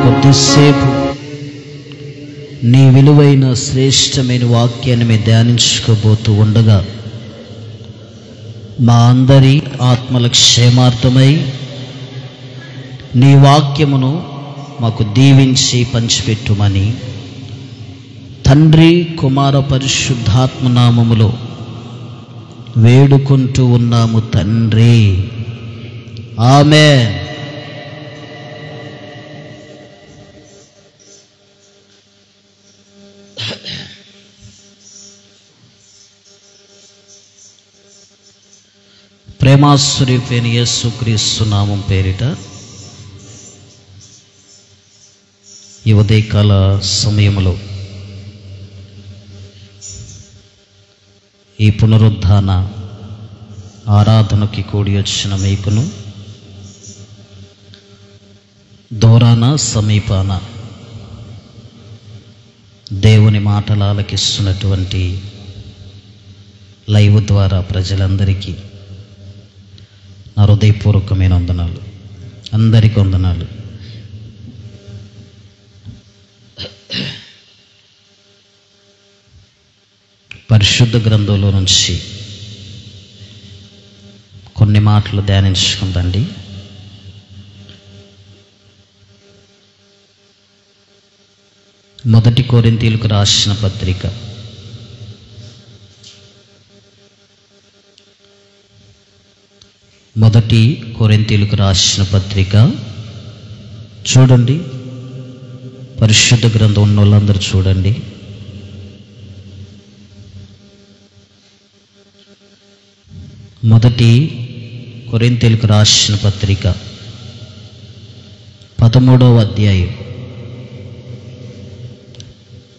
కొద్దిసేపు నీ విలువైన శ్రేష్టమైన వాక్యాన్ని మేము ధ్యానించుకోబోతూ ఉండగా మా అందరి ఆత్మల క్షేమార్థమై నీ వాక్యమును మాకు దీవించి పంచిపెట్టుమని తండ్రి కుమార పరిశుద్ధాత్మ నామములో వేడుకుంటూ ఉన్నాము తండ్రి, ఆమేన్. ప్రేమాస్వరూపైన యేసుక్రీస్తు నామం పేరిట ఈ ఉదయకాల సమయంలో ఈ పునరుద్ధాన ఆరాధనకి కూడి వచ్చిన మీకును, దూరాన సమీపాన దేవుని మాటలు ఆలకిస్తున్నటువంటి లైవ్ ద్వారా ప్రజలందరికీ నా హృదయపూర్వకమైన వందనాలు. అందరికీ వందనాలు. పరిశుద్ధ గ్రంథంలో నుంచి కొన్ని మాటలు ధ్యానించుకుందండి. మొదటి కొరింథీయులకు రాసిన పత్రిక 1 కొరింథీయులకు రాసిన పత్రిక చూడండి. పరిశుద్ధ గ్రంథం ఉన్న వాళ్ళందరూ చూడండి. మొదటి కొరింథీయులకు రాసిన పత్రిక 13వ అధ్యాయం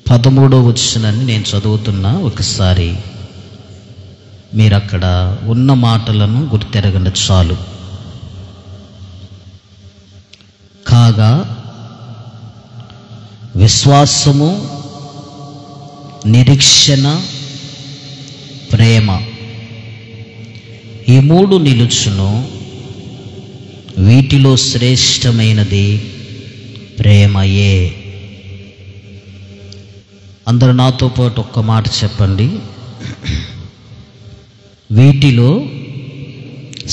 13వ వచనాన్ని నేను చదువుతున్నా. ఒకసారి మీరు అక్కడ ఉన్న మాటలను గుర్తెరగండి చాలు. కాగా విశ్వాసము, నిరీక్షణ, ప్రేమ ఈ మూడు నిలుచును. వీటిలో శ్రేష్టమైనది ప్రేమయే. అందరూ నాతో పాటు ఒక్క మాట చెప్పండి. వీటిలో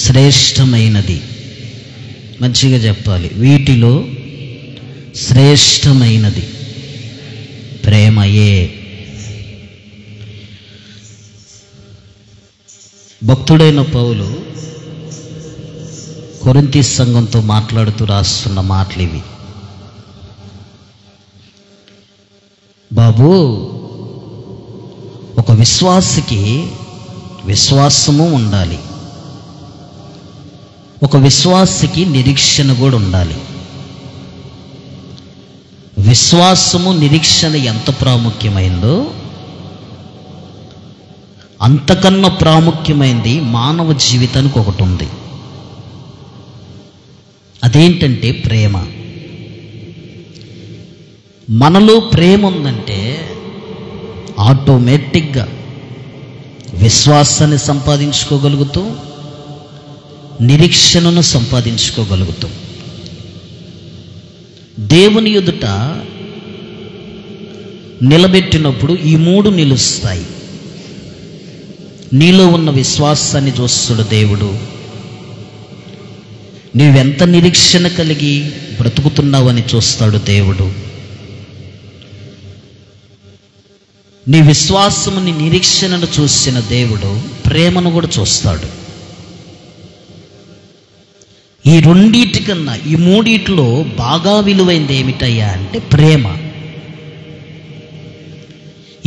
శ్రేష్టమైనది, మంచిగా చెప్పాలి. వీటిలో శ్రేష్టమైనది ప్రేమయే. భక్తుడైన పౌలు కొరింథీ సంఘంతో మాట్లాడుతూ రాస్తున్న మాటలు ఇవి. బాబు, ఒక విశ్వాసికి విశ్వాసము ఉండాలి, ఒక విశ్వాసికి నిరీక్షణ కూడా ఉండాలి. విశ్వాసము, నిరీక్షణ ఎంత ప్రాముఖ్యమైందో అంతకన్నా ప్రాముఖ్యమైంది మానవ జీవితానికి ఒకటి ఉంది. అదేంటంటే ప్రేమ. మనలో ప్రేమ ఉందంటే ఆటోమేటిక్గా విశ్వాసాన్ని సంపాదించుకోగలుగుతాం, నిరీక్షణను సంపాదించుకోగలుగుతాం. దేవుని ఎదుట నిలబెట్టినప్పుడు ఈ మూడు నిలుస్తాయి. నీలో ఉన్న విశ్వాసాన్ని చూస్తాడు దేవుడు. నీవెంత నిరీక్షణ కలిగి బ్రతుకుతున్నావని చూస్తాడు దేవుడు. నీ విశ్వాసము, నీ నిరీక్షణను చూసిన దేవుడు ప్రేమను కూడా చూస్తాడు. ఈ రెండిటికన్నా ఈ మూడిట్లో బాగా విలువైంది ఏమిటయ్యా అంటే ప్రేమ.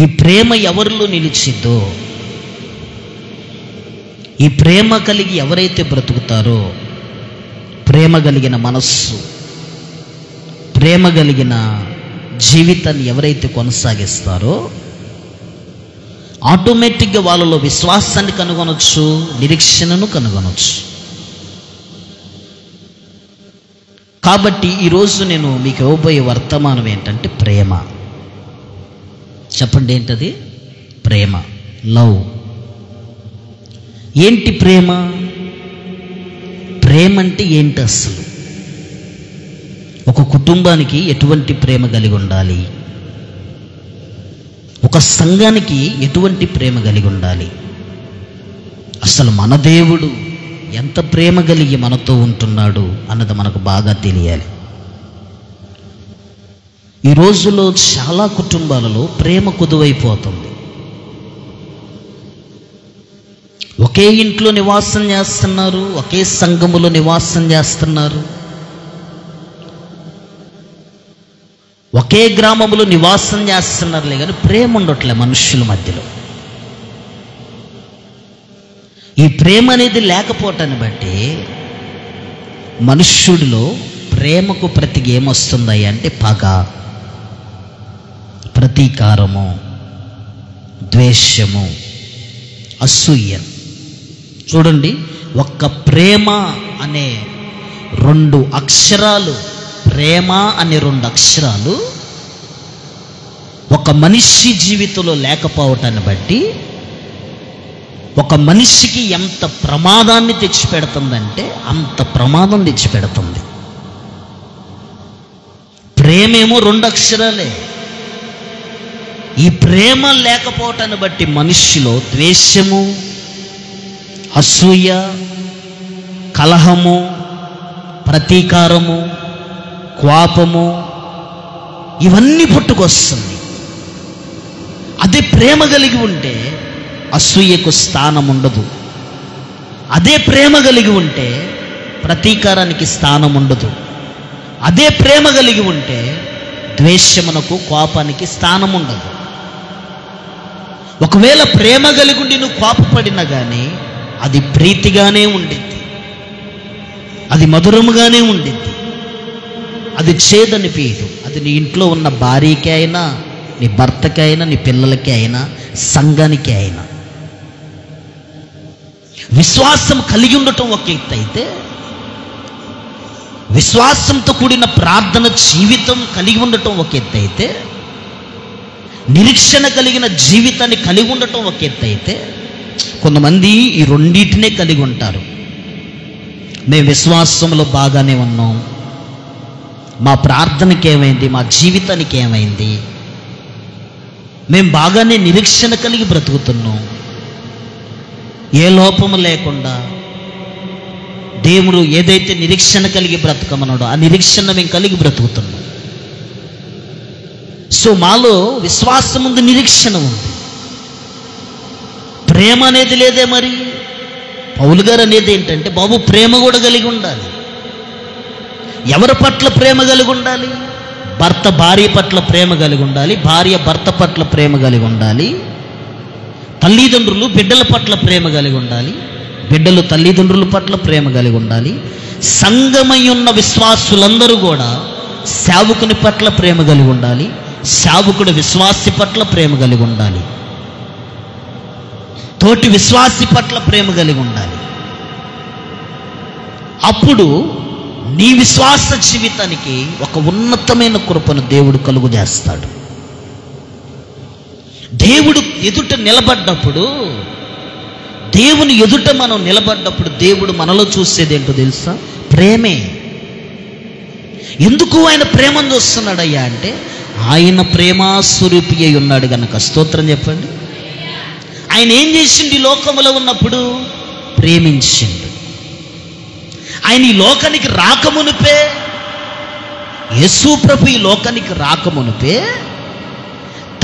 ఈ ప్రేమ ఎవరిలో నిలిచిద్దో, ఈ ప్రేమ కలిగి ఎవరైతే బ్రతుకుతారో, ప్రేమ కలిగిన మనస్సు, ప్రేమ కలిగిన జీవితాన్ని ఎవరైతే కొనసాగిస్తారో ఆటోమేటిక్గా వాళ్ళలో విశ్వాసాన్ని కనుగొనొచ్చు, నిరీక్షణను కనుగొనొచ్చు. కాబట్టి ఈరోజు నేను మీకు ఇవ్వబోయే వర్తమానం ఏంటంటే ప్రేమ. చెప్పండి, ఏంటది? ప్రేమ, లవ్. ఏంటి ప్రేమ? ప్రేమ అంటే ఏంటి అసలు? ఒక కుటుంబానికి ఎటువంటి ప్రేమ కలిగి ఉండాలి? ఒక సంఘానికి ఎటువంటి ప్రేమ కలిగి ఉండాలి? అసలు మన దేవుడు ఎంత ప్రేమ కలిగి మనతో ఉంటున్నాడు అన్నది మనకు బాగా తెలియాలి. ఈ రోజుల్లో చాలా కుటుంబాలలో ప్రేమ కుదువైపోతుంది. ఒకే ఇంట్లో నివాసం చేస్తున్నారు, ఒకే సంఘములో నివాసం చేస్తున్నారు, ఒకే గ్రామంలో నివాసం చేస్తున్నారులే కానీ ప్రేమ ఉండట్లే మనుష్యుల మధ్యలో. ఈ ప్రేమ అనేది లేకపోవటాన్ని బట్టి మనుష్యుడిలో ప్రేమకు ప్రతిగా ఏమొస్తుంది అంటే పగ, ప్రతీకారము, ద్వేషము, అసూయ. చూడండి, ఒక్క ప్రేమ అనే 2 అక్షరాలు, ప్రేమ అనే 2 అక్షరాలు ఒక మనిషి జీవితంలో లేకపోవటాన్ని బట్టి ఒక మనిషికి ఎంత ప్రమాదాన్ని తెచ్చిపెడుతుందంటే అంత ప్రమాదం తెచ్చిపెడుతుంది. ప్రేమేమో 2 అక్షరాలే. ఈ ప్రేమ లేకపోవటాన్ని బట్టి మనిషిలో ద్వేషము, అసూయ, కలహము, ప్రతీకారము, కోపము ఇవన్నీ పుట్టుకొస్తుంది. అదే ప్రేమ కలిగి ఉంటే అసూయకు స్థానం ఉండదు. అదే ప్రేమ కలిగి ఉంటే ప్రతీకారానికి స్థానం ఉండదు. అదే ప్రేమ కలిగి ఉంటే ద్వేషమునకు, కోపానికి స్థానం ఉండదు. ఒకవేళ ప్రేమ కలిగి ఉండి నువ్వు కోపపడినా కానీ అది ప్రీతిగానే ఉండిద్ది, అది మధురముగానే ఉండిద్ది, అది చేదనిపించదు. అది నీ ఇంట్లో ఉన్న భార్యకి అయినా, నీ భర్తకి అయినా, నీ పిల్లలకి అయినా, సంఘానికి అయినా. విశ్వాసం కలిగి ఉండటం ఒక ఎత్తు అయితే, విశ్వాసంతో కూడిన ప్రార్థన జీవితం కలిగి ఉండటం ఒక ఎత్తు అయితే, నిరీక్షణ కలిగిన జీవితాన్ని కలిగి ఉండటం ఒక ఎత్తు అయితే, కొంతమంది ఈ రెండింటినే కలిగి ఉంటారు. మేము విశ్వాసంలో బాగానే ఉన్నాం, మా ప్రార్థనకి ఏమైంది, మా జీవితానికి ఏమైంది, మేము బాగానే నిరీక్షణ కలిగి బ్రతుకుతున్నాం, ఏ లోపము లేకుండా దేవుడు ఏదైతే నిరీక్షణ కలిగి బ్రతకమన్నాడో ఆ నిరీక్షణ మేము కలిగి బ్రతుకుతున్నాం. సో మాలో విశ్వాసం ఉంది, నిరీక్షణ ఉంది. ప్రేమ అనేది లేదే. మరి పౌలు గారు అనేది ఏంటంటే, బాబు ప్రేమ కూడా కలిగి ఉండాలి. ఎవరి పట్ల ప్రేమ కలిగి ఉండాలి? భర్త భార్య పట్ల ప్రేమ కలిగి ఉండాలి, భార్య భర్త పట్ల ప్రేమ కలిగి ఉండాలి, తల్లిదండ్రులు బిడ్డల పట్ల ప్రేమ కలిగి ఉండాలి, బిడ్డలు తల్లిదండ్రుల పట్ల ప్రేమ కలిగి ఉండాలి. సంఘమై ఉన్న విశ్వాసులందరూ కూడా సేవకుని పట్ల ప్రేమ కలిగి ఉండాలి, సేవకుడు విశ్వాసి పట్ల ప్రేమ కలిగి ఉండాలి, తోటి విశ్వాసి పట్ల ప్రేమ కలిగి ఉండాలి. అప్పుడు నీ విశ్వాస జీవితానికి ఒక ఉన్నతమైన కృపను దేవుడు కలుగు చేస్తాడు. దేవుడు ఎదుట నిలబడ్డప్పుడు, దేవుని ఎదుట మనం నిలబడ్డప్పుడు దేవుడు మనలో చూసేది ఏంటో తెలుసా? ప్రేమే. ఎందుకు ఆయన ప్రేమను చూస్తున్నాడయ్యా అంటే, ఆయన ప్రేమాస్వరూపి అయి ఉన్నాడు గనక. స్తోత్రం చెప్పండి. ఆయన ఏం చేసిండు? ఈ లోకములో ఉన్నప్పుడు ప్రేమించిండు. ఆయన ఈ లోకానికి రాకమునుపే, యేసు ప్రభు ఈ లోకానికి రాకమునుపే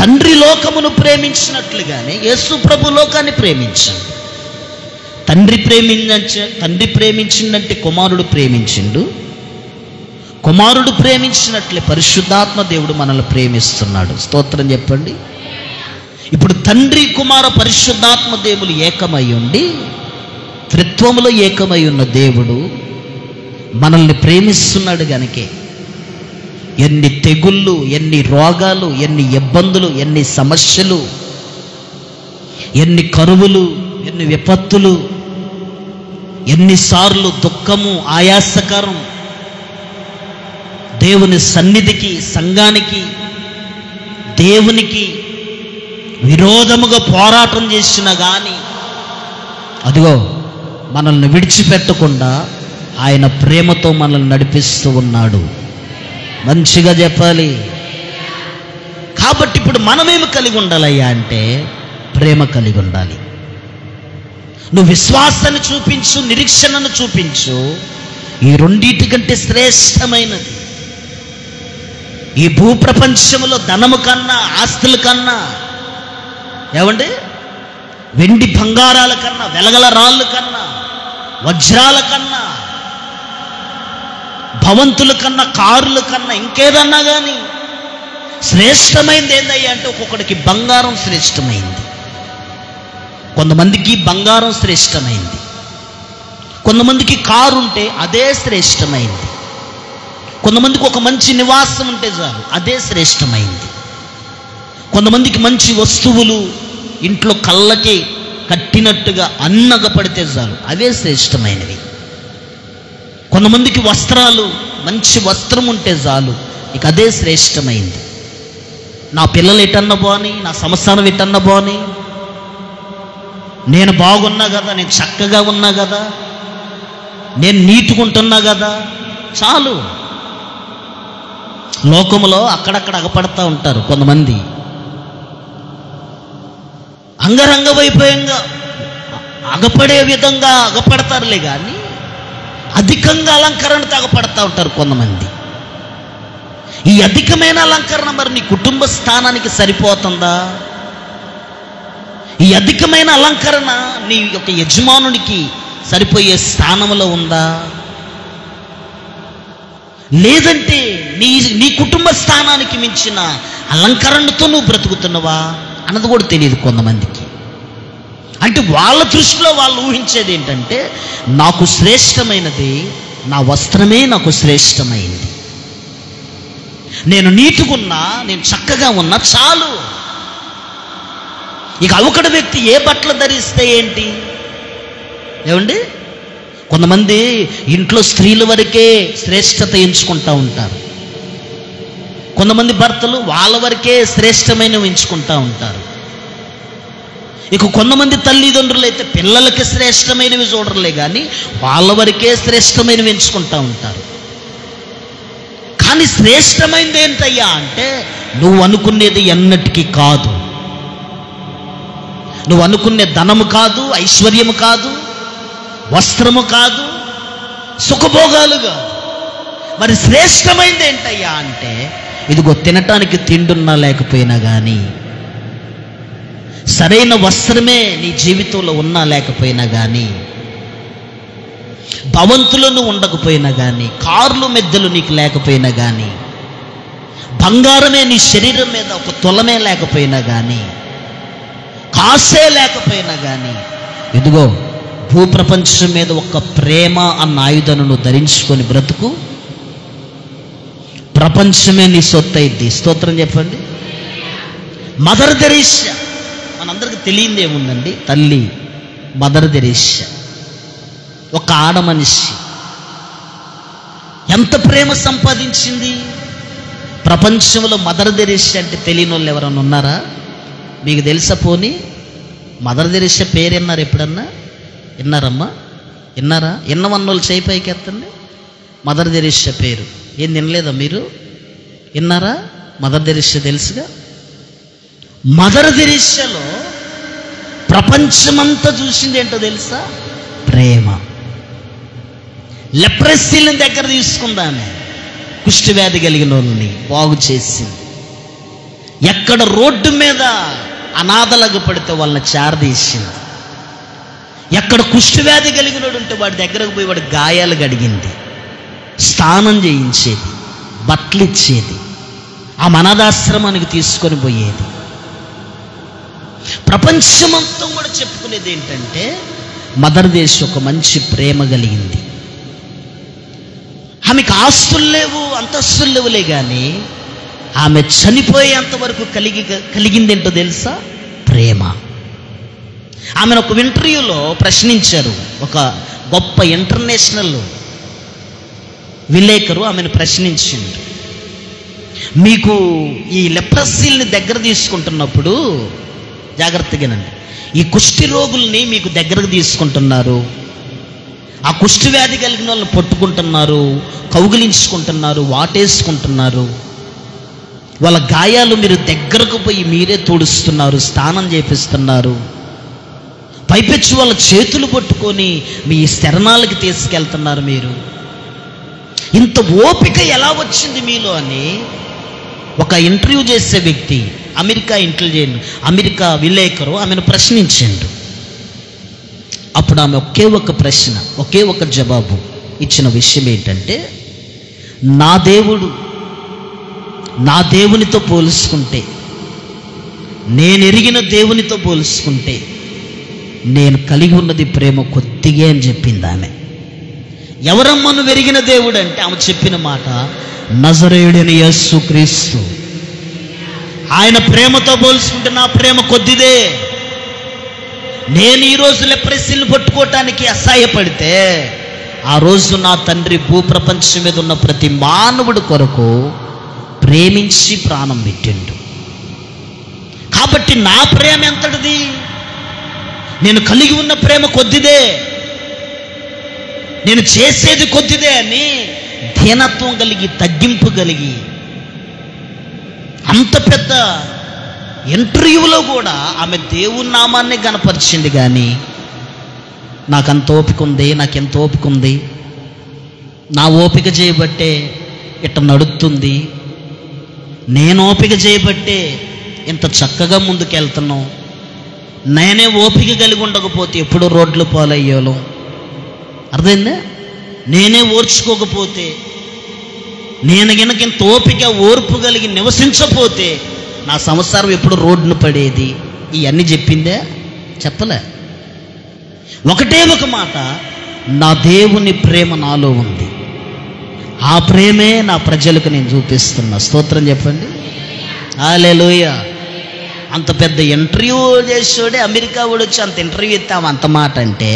తండ్రి లోకమును ప్రేమించినట్లుగానే యేసు ప్రభు లోకాన్ని ప్రేమించాడు. తండ్రి ప్రేమించిందంటే కుమారుడు ప్రేమించిండు, కుమారుడు ప్రేమించినట్లే పరిశుద్ధాత్మ దేవుడు మనల్ని ప్రేమిస్తున్నాడు. స్తోత్రం చెప్పండి. ఇప్పుడు తండ్రి, కుమార, పరిశుద్ధాత్మ దేవులు ఏకమై ఉండి, త్రిత్వములో ఏకమై ఉన్న దేవుడు మనల్ని ప్రేమిస్తున్నాడు గనకే ఎన్ని తెగుళ్ళు, ఎన్ని రోగాలు, ఎన్ని ఇబ్బందులు, ఎన్ని సమస్యలు, ఎన్ని కరువులు, ఎన్ని విపత్తులు, ఎన్నిసార్లు దుఃఖము, ఆయాసకరం, దేవుని సన్నిధికి, సంఘానికి, దేవునికి విరోధముగా పోరాటం చేసినా కానీ అదిగో మనల్ని విడిచిపెట్టకుండా ఆయన ప్రేమతో మనల్ని నడిపిస్తూ ఉన్నాడు. మంచిగా చెప్పాలి. కాబట్టి ఇప్పుడు మనమేమి కలిగి ఉండాలయ్యా అంటే ప్రేమ కలిగి ఉండాలి. నువ్వు విశ్వాసాన్ని చూపించు, నిరీక్షణను చూపించు. ఈ రెండింటి కంటే శ్రేష్టమైనది ఈ భూప్రపంచంలో ధనము కన్నా, ఆస్తుల కన్నా, ఏమండి వెండి బంగారాల కన్నా, వెలగల రాళ్ళ కన్నా, వజ్రాల కన్నా, భవంతుల కన్నా, కారుల కన్నా, ఇంకేదన్నా కానీ శ్రేష్టమైంది ఏందయ్యా అంటే ఒక్కొక్కడికి బంగారం శ్రేష్టమైంది. కొంతమందికి బంగారం శ్రేష్టమైంది, కొంతమందికి కారు ఉంటే అదే శ్రేష్టమైంది, కొంతమందికి ఒక మంచి నివాసం ఉంటే చాలు అదే శ్రేష్టమైంది, కొంతమందికి మంచి వస్తువులు ఇంట్లో కళ్ళకి కట్టినట్టుగా అన్నగపడితే చాలు అవే శ్రేష్టమైనవి, కొంతమందికి వస్త్రాలు మంచి వస్త్రం ఉంటే చాలు ఇక అదే శ్రేష్టమైంది. నా పిల్లలు ఎటన్నా పోని, నా సంసారం ఎటన్నా పోని, నేను బాగున్నా కదా, నేను చక్కగా ఉన్నా కదా, నేను నీటుకుంటున్నా కదా, చాలు. లోకంలో అక్కడక్కడ అగపడతా ఉంటారు కొంతమంది, అంగరంగ వైభవంగా అగపడే విధంగా అగపడతారులే కానీ అధికంగా అలంకరణతో అగపడతా ఉంటారు కొంతమంది. ఈ అధికమైన అలంకరణ మరి నీ కుటుంబ స్థానానికి సరిపోతుందా? ఈ అధికమైన అలంకరణ నీ యొక్క యజమానునికి సరిపోయే స్థానంలో ఉందా? లేదంటే నీ కుటుంబ స్థానానికి మించిన అలంకరణతో నువ్వు బ్రతుకుతున్నావా అన్నది కూడా తెలియదు కొంతమందికి. అంటే వాళ్ళ దృష్టిలో వాళ్ళు ఊహించేది ఏంటంటే నాకు శ్రేష్టమైనది నా వస్త్రమే నాకు శ్రేష్టమైంది, నేను నీటుకున్నా, నేను చక్కగా ఉన్నా చాలు. ఇక అవకడ వ్యక్తి ఏ బట్టలు ధరిస్తే ఏంటి? ఏమండి కొంతమంది ఇంట్లో స్త్రీల వరకే శ్రేష్టత ఎంచుకుంటూ ఉంటారు, కొంతమంది భర్తలు వాళ్ళ వరకే శ్రేష్టమైనవి ఎంచుకుంటూ ఉంటారు. ఇక కొంతమంది తల్లిదండ్రులు అయితే పిల్లలకి శ్రేష్టమైనవి చూడరులే కానీ వాళ్ళ వరకే శ్రేష్టమైనవి ఎంచుకుంటూ ఉంటారు. కానీ శ్రేష్టమైనది ఏంటయ్యా అంటే నువ్వు అనుకునేది ఎన్నటికీ కాదు, నువ్వు అనుకునే ధనము కాదు, ఐశ్వర్యము కాదు, వస్త్రము కాదు, సుఖభోగాలు కాదు. మరి శ్రేష్టమైనది ఏంటయ్యా అంటే ఇదిగో తినటానికి తిండున్నా లేకపోయినా కానీ, సరైన వస్త్రమే నీ జీవితంలో ఉన్నా లేకపోయినా కానీ, భవంతులను ఉండకపోయినా కానీ, కార్లు మెద్దలు నీకు లేకపోయినా కానీ, బంగారమే నీ శరీరం మీద ఒక తులమే లేకపోయినా కానీ, కాసే లేకపోయినా కానీ, ఇదిగో భూప్రపంచం మీద ఒక ప్రేమ అన్న ఆయుధను ధరించుకొని బ్రతుకు, ప్రపంచమే నీ సొత్తు అయింది. స్తోత్రం చెప్పండి. మదర్ తెరీసా మనందరికి తెలియంది ఏముందండి? తల్లి మదర్ తెరీసా ఒక ఆడ మనిషి ఎంత ప్రేమ సంపాదించింది. ప్రపంచంలో మదర్ తెరీసా అంటే తెలియని వాళ్ళు ఎవరన్నా ఉన్నారా? మీకు తెలుసా? పోనీ మదర్ తెరీసా పేరు విన్నారు ఎప్పుడన్నా? విన్నారమ్మా? విన్నారా? విన్నవన్నోళ్ళు చేయి పైకి ఎత్తండి. మదర్ తెరీసా పేరు ఏం వినలేదా మీరు? విన్నారా? మదర్ తెరీసా తెలుసుగా. మదర్ తెరీసాలో ప్రపంచమంతా చూసింది ఏంటో తెలుసా? ప్రేమ. లెప్రసీలను దగ్గర తీసుకుందామే, కుష్టి వ్యాధి కలిగిన వాళ్ళని బాగు చేసింది. ఎక్కడ రోడ్డు మీద అనాథలకు పడితే వాళ్ళని చేరదీసింది. ఎక్కడ కుష్టి వ్యాధి కలిగినోడు ఉంటే వాడి దగ్గరకు పోయి వాడి గాయాలు కడిగింది, స్నానం చేయించేది, బట్టలు ఇచ్చేది, ఆ అనాథాశ్రమానికి తీసుకొని పోయేది. ప్రపంచమంతా కూడా చెప్పుకునేది ఏంటంటే మదర్ తెరీసా ఒక మంచి ప్రేమ కలిగింది. ఆమెకు ఆస్తులు లేవు, అంతస్తులు లేవులే కానీ ఆమె చనిపోయేంత వరకు కలిగింది ఏంటో తెలుసా? ప్రేమ. ఆమెను ఒక ఇంటర్వ్యూలో ప్రశ్నించారు. ఒక గొప్ప ఇంటర్నేషనల్ విలేకరు ఆమెను ప్రశ్నించింది, మీకు ఈ లెప్రసీల్ని దగ్గర తీసుకుంటున్నప్పుడు జాగ్రత్తగానండి, ఈ కుష్టి రోగుల్ని మీకు దగ్గరకు తీసుకుంటున్నారు, ఆ కుష్ఠవ్యాధి కలిగిన వాళ్ళని పట్టుకుంటున్నారు, కౌగిలించుకుంటున్నారు, వాటేసుకుంటున్నారు. వాళ్ళ గాయాలు మీరు దగ్గరకు పోయి మీరే తుడుస్తున్నారు, స్నానం చేపిస్తున్నారు. పైపెచ్చి వాళ్ళ చేతులు పట్టుకొని మీ శరణాలకి తీసుకెళ్తున్నారు. మీరు ఇంత ఓపిక ఎలా వచ్చింది మీలో అని ఒక ఇంటర్వ్యూ చేసే వ్యక్తి, అమెరికా విలేకరు ఆమెను ప్రశ్నించిండు. అప్పుడు ఆమె ఒకే ఒక ప్రశ్న, ఒకే ఒక జవాబు ఇచ్చిన విషయం ఏంటంటే, నా దేవునితో పోల్చుకుంటే, నేను ఎరిగిన దేవునితో పోల్చుకుంటే నేను కలిగి ఉన్నది ప్రేమ కొద్దిగా అని చెప్పింది ఆమె. ఎవరమ్మా నువ్వు ఎరిగిన దేవుడు అంటే ఆమె చెప్పిన మాట, నజరేయుడైన యేసుక్రీస్తు. ఆయన ప్రేమతో పోల్చుకుంటే నా ప్రేమ కొద్దిదే. నేను ఈరోజు లెప్రసీని పట్టుకోవటానికి అసహాయపడితే, ఆ రోజు నా తండ్రి భూప్రపంచం మీద ఉన్న ప్రతి మానవుడి కొరకు ప్రేమించి ప్రాణం పెట్టిండు. కాబట్టి నా ప్రేమ ఎంతటిది? నేను కలిగి ఉన్న ప్రేమ కొద్దిదే, నేను చేసేది కొద్దిదే అని దీనత్వం కలిగి, తగ్గింపు కలిగి, అంత పెద్ద ఇంటర్వ్యూలో కూడా ఆమె దేవుని నామాన్ని గనపరిచింది. కానీ నాకంత ఓపిక ఉంది, నాకెంత ఓపిక ఉంది, నా ఓపిక చేయబట్టే ఇట్ట నడుస్తుంది, నేను ఓపిక చేయబట్టే ఇంత చక్కగా ముందుకెళ్తున్నాం, నేనే ఓపిక కలిగి ఉండకపోతే ఎప్పుడో రోడ్లు పాలయ్యాలో. అర్థమైందా? నేనే ఓర్చుకోకపోతే, నేను గనక ఇంత ఓపిక ఓర్పు కలిగి నివసించకపోతే నా సంసారం ఎప్పుడు రోడ్డును పడేది. ఇవన్నీ చెప్పిందే? చెప్పలే. ఒకటే ఒక మాట, నా దేవుని ప్రేమ నాలో ఉంది, ఆ ప్రేమే నా ప్రజలకు నేను చూపిస్తున్నా. స్తోత్రం చెప్పండి. హల్లెలూయా. అంత పెద్ద ఇంటర్వ్యూ చేసేవాడే అమెరికా వాడు వచ్చి అంత ఇంటర్వ్యూ ఇస్తాం అంత మాట అంటే,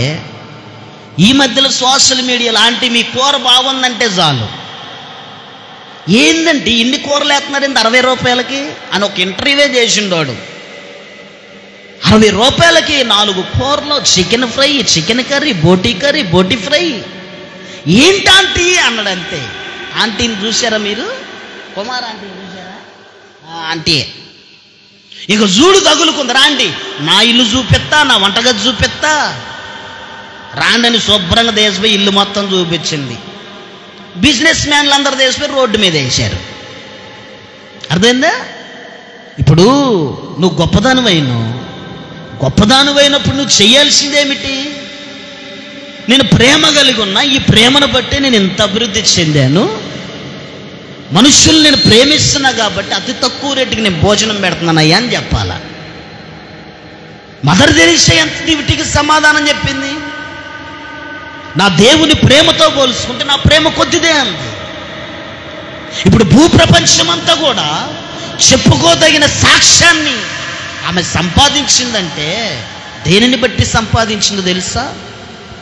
ఈ మధ్యలో సోషల్ మీడియా లాంటి మీ కూర బాగుందంటే చాలు, ఏందంటే ఇన్ని కూరలు వేస్తున్నారండి 60 రూపాయలకి అని ఒక ఇంటర్వ్యూవే చేసిండోడు. 60 రూపాయలకి 4 కూరలు, chicken fry, chicken curry, boti fry. ఏంటాంటీ అన్నాడు. అంతే. ఆంటీని చూసారా మీరు? కుమార్ ఆంటీని చూసారా? ఆంటీ ఇక చూడు తగులుకుంది. రాండి, నా ఇల్లు చూపిస్తా, నా వంటగది చూపిస్తా, రాండని శుభ్రంగా దేశపోయి ఇల్లు మొత్తం చూపించింది. బిజినెస్ మ్యాన్లు అందరూ దేశపోయి రోడ్డు మీద వేశారు. అర్థమైందా? ఇప్పుడు నువ్వు గొప్పదానివైనప్పుడు నువ్వు చేయాల్సిందేమిటి? నేను ప్రేమ కలిగి ఉన్నా, ఈ ప్రేమను బట్టి నేను ఇంత అభివృద్ధి చెందాను, మనుషుల్ని నేను ప్రేమిస్తున్నా కాబట్టి అతి తక్కువ రేటుకి నేను భోజనం పెడుతున్నానయ్యా అని చెప్పాలా. మదర్ తెరీసా ఎంత వీటికి సమాధానం చెప్పింది? నా దేవుని ప్రేమతో పోల్చుకుంటే నా ప్రేమ కొద్దిదే అంది. ఇప్పుడు భూప్రపంచం అంతా కూడా చెప్పుకోదగిన సాక్ష్యాన్ని ఆమె సంపాదించిందంటే దేనిని బట్టి సంపాదించిందో తెలుసా?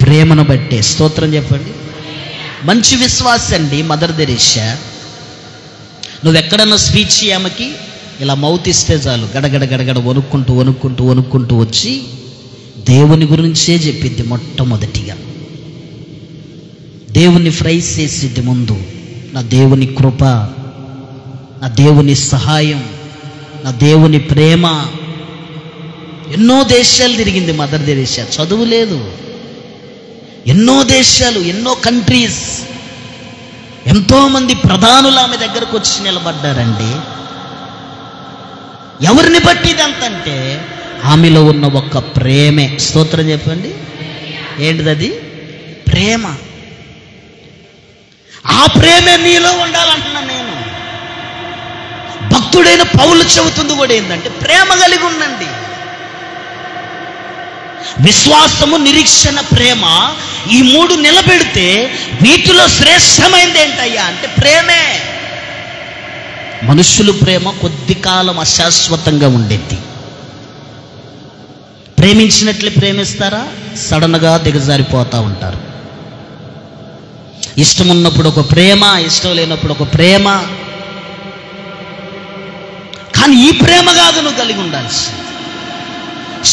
ప్రేమను బట్టే. స్తోత్రం చెప్పండి. మంచి విశ్వాస అండి మదర్ తెరీసా. నువ్వెక్కడన్నా స్పీచ్ ఆమెకి ఇలా మౌత్ ఇస్తే చాలు, గడగడ గడగడ వణుక్కుంటూ వచ్చి దేవుని గురించే చెప్పిద్ది. మొట్టమొదటిగా దేవుని ప్రైజ్ చేసిద్ది. ముందు నా దేవుని కృప, నా దేవుని సహాయం, నా దేవుని ప్రేమ. ఎన్నో దేశాలు తిరిగింది మదర్ తెరీసా, చదువు లేదు. ఎన్నో దేశాలు, ఎన్నో కంట్రీస్, ఎంతోమంది ప్రధానులు ఆమె దగ్గరకు వచ్చి నిలబడ్డారండి. ఎవరిని బట్టి ఇదంతంటే ఆమెలో ఉన్న ఒక్క ప్రేమే. స్తోత్రం చెప్పండి. ఏంటిది? ప్రేమ. ఆ ప్రేమే నీలో ఉండాలంటున్నా నేను. భక్తుడైన పౌలు చెబుతుంది కూడా ఏంటంటే, ప్రేమ కలిగి ఉండండి. విశ్వాసము, నిరీక్షణ, ప్రేమ, ఈ 3 నిలబెడితే వీటిలో శ్రేష్టమైనది ఏంటయ్యా అంటే ప్రేమే. మనుషులు ప్రేమ కొద్ది కాలం అశాశ్వతంగా ఉండేది. ప్రేమించినట్లు ప్రేమిస్తారా? సడన్గా దిగజారిపోతూ ఉంటారు. ఇష్టం ఉన్నప్పుడు ఒక ప్రేమ, ఇష్టం లేనప్పుడు ఒక ప్రేమ. కానీ ఈ ప్రేమ కాదు నువ్వు కలిగి ఉండాల్సి.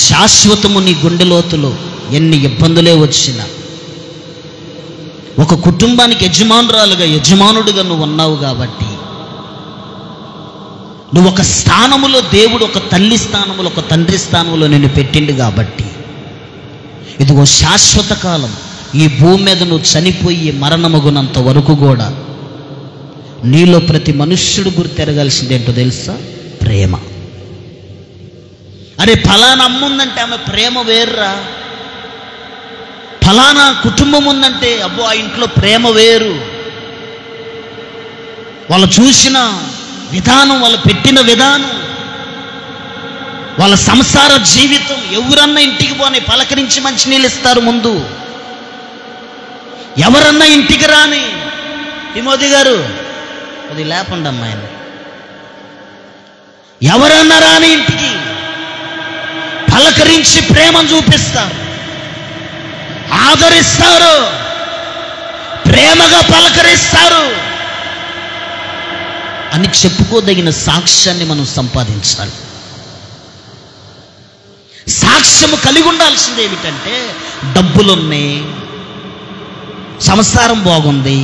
శాశ్వతము నీ గుండె లోతులో ఎన్ని ఇబ్బందులే వచ్చినా, ఒక కుటుంబానికి యజమానురాలుగా, యజమానుడిగా నువ్వు ఉన్నావు కాబట్టి, నువ్వు ఒక స్థానములో, దేవుడు ఒక తల్లి స్థానములో, ఒక తండ్రి స్థానంలో నిన్ను పెట్టిండు కాబట్టి, ఇదిగో శాశ్వత కాలం ఈ భూమి మీద నువ్వు చనిపోయి మరణమగునంత వరకు కూడా నీలో ప్రతి మనుష్యుడు గుర్తెరగాల్సింది ఏంటో తెలుసా? ప్రేమ. అరే ఫలానా అమ్మ ఉందంటే ఆమె ప్రేమ వేర్రా, ఫలానా కుటుంబం ఉందంటే అబ్బో ఆ ఇంట్లో ప్రేమ వేరు. వాళ్ళు చూసిన విధానం, వాళ్ళు పెట్టిన విధానం, వాళ్ళ సంసార జీవితం, ఎవరన్నా ఇంటికి పోనీ పలకరించి మంచినీళ్ళు ఇస్తారు ముందు, ఎవరన్నా ఇంటికి రాని, తిమోతి గారు అది లేకుండా అమ్మాయిని, ఎవరన్నా రాని ఇంటికి పలకరించి ప్రేమను చూపిస్తారు, ఆదరిస్తారు, ప్రేమగా పలకరిస్తారు అని చెప్పుకోదగిన సాక్ష్యాన్ని మనం సంపాదించాలి. సాక్ష్యము కలిగి ఉండాల్సింది ఏమిటంటే, డబ్బులున్నాయి, సంసారం బాగుంది,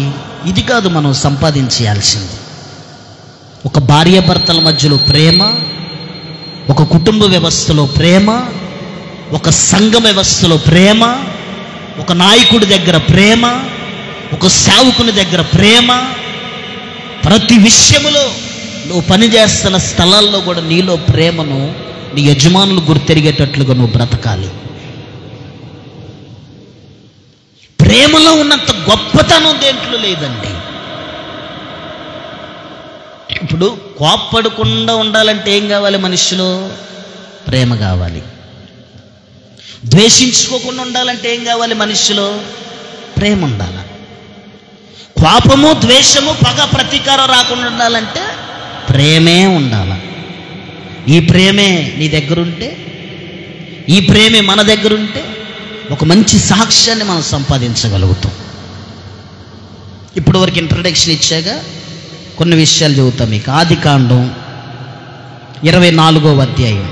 ఇది కాదు మనం సంపాదించాల్సింది. ఒక భార్యాభర్తల మధ్యలో ప్రేమ, ఒక కుటుంబ వ్యవస్థలో ప్రేమ, ఒక సంఘ వ్యవస్థలో ప్రేమ, ఒక నాయకుడి దగ్గర ప్రేమ, ఒక సేవకుని దగ్గర ప్రేమ, ప్రతి విషయములో నువ్వు పనిచేస్తున్న స్థలాల్లో కూడా నీలో ప్రేమను నీ యజమానులు గుర్తెరిగేటట్లుగా నువ్వు బ్రతకాలి. ప్రేమలో ఉన్నంత గొప్పతనం దేంట్లో లేదండి. ఇప్పుడు కోప్పడకుండా ఉండాలంటే ఏం కావాలి? మనిషిలో ప్రేమ కావాలి. ద్వేషించుకోకుండా ఉండాలంటే ఏం కావాలి? మనిషిలో ప్రేమ ఉండాలి. కోపము, ద్వేషము, పగ, ప్రతీకారం రాకుండా ఉండాలంటే ప్రేమే ఉండాలి. ఈ ప్రేమే నీ దగ్గరుంటే, ఈ ప్రేమే మన దగ్గరుంటే ఒక మంచి సాక్ష్యాన్ని మనం సంపాదించగలుగుతాం. ఇప్పుడు వరకు ఇంట్రడక్షన్ ఇచ్చాక కొన్ని విషయాలు చెబుతాం మీకు. ఆదికాండం 24వ అధ్యాయం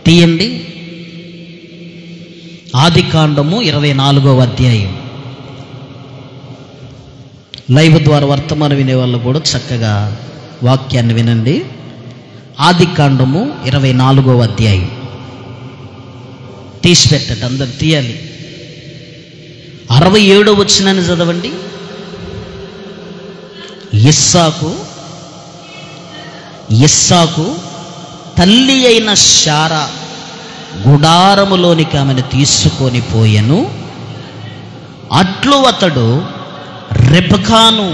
తీయండి. ఆదికాండము 24వ అధ్యాయం. లైవ్ ద్వారా వర్తమానం వినే వాళ్ళు కూడా చక్కగా వాక్యాన్ని వినండి. ఆదికాండము 24వ అధ్యాయం తీసిపెట్టండి, అందరు తీయాలి. 67వ వచనాన్ని చదవండి. ఇస్సాకు తల్లి అయిన శారా గుడారములోనికి ఆమెను తీసుకొని పోయెను. అట్లు అతడు రెబెకాను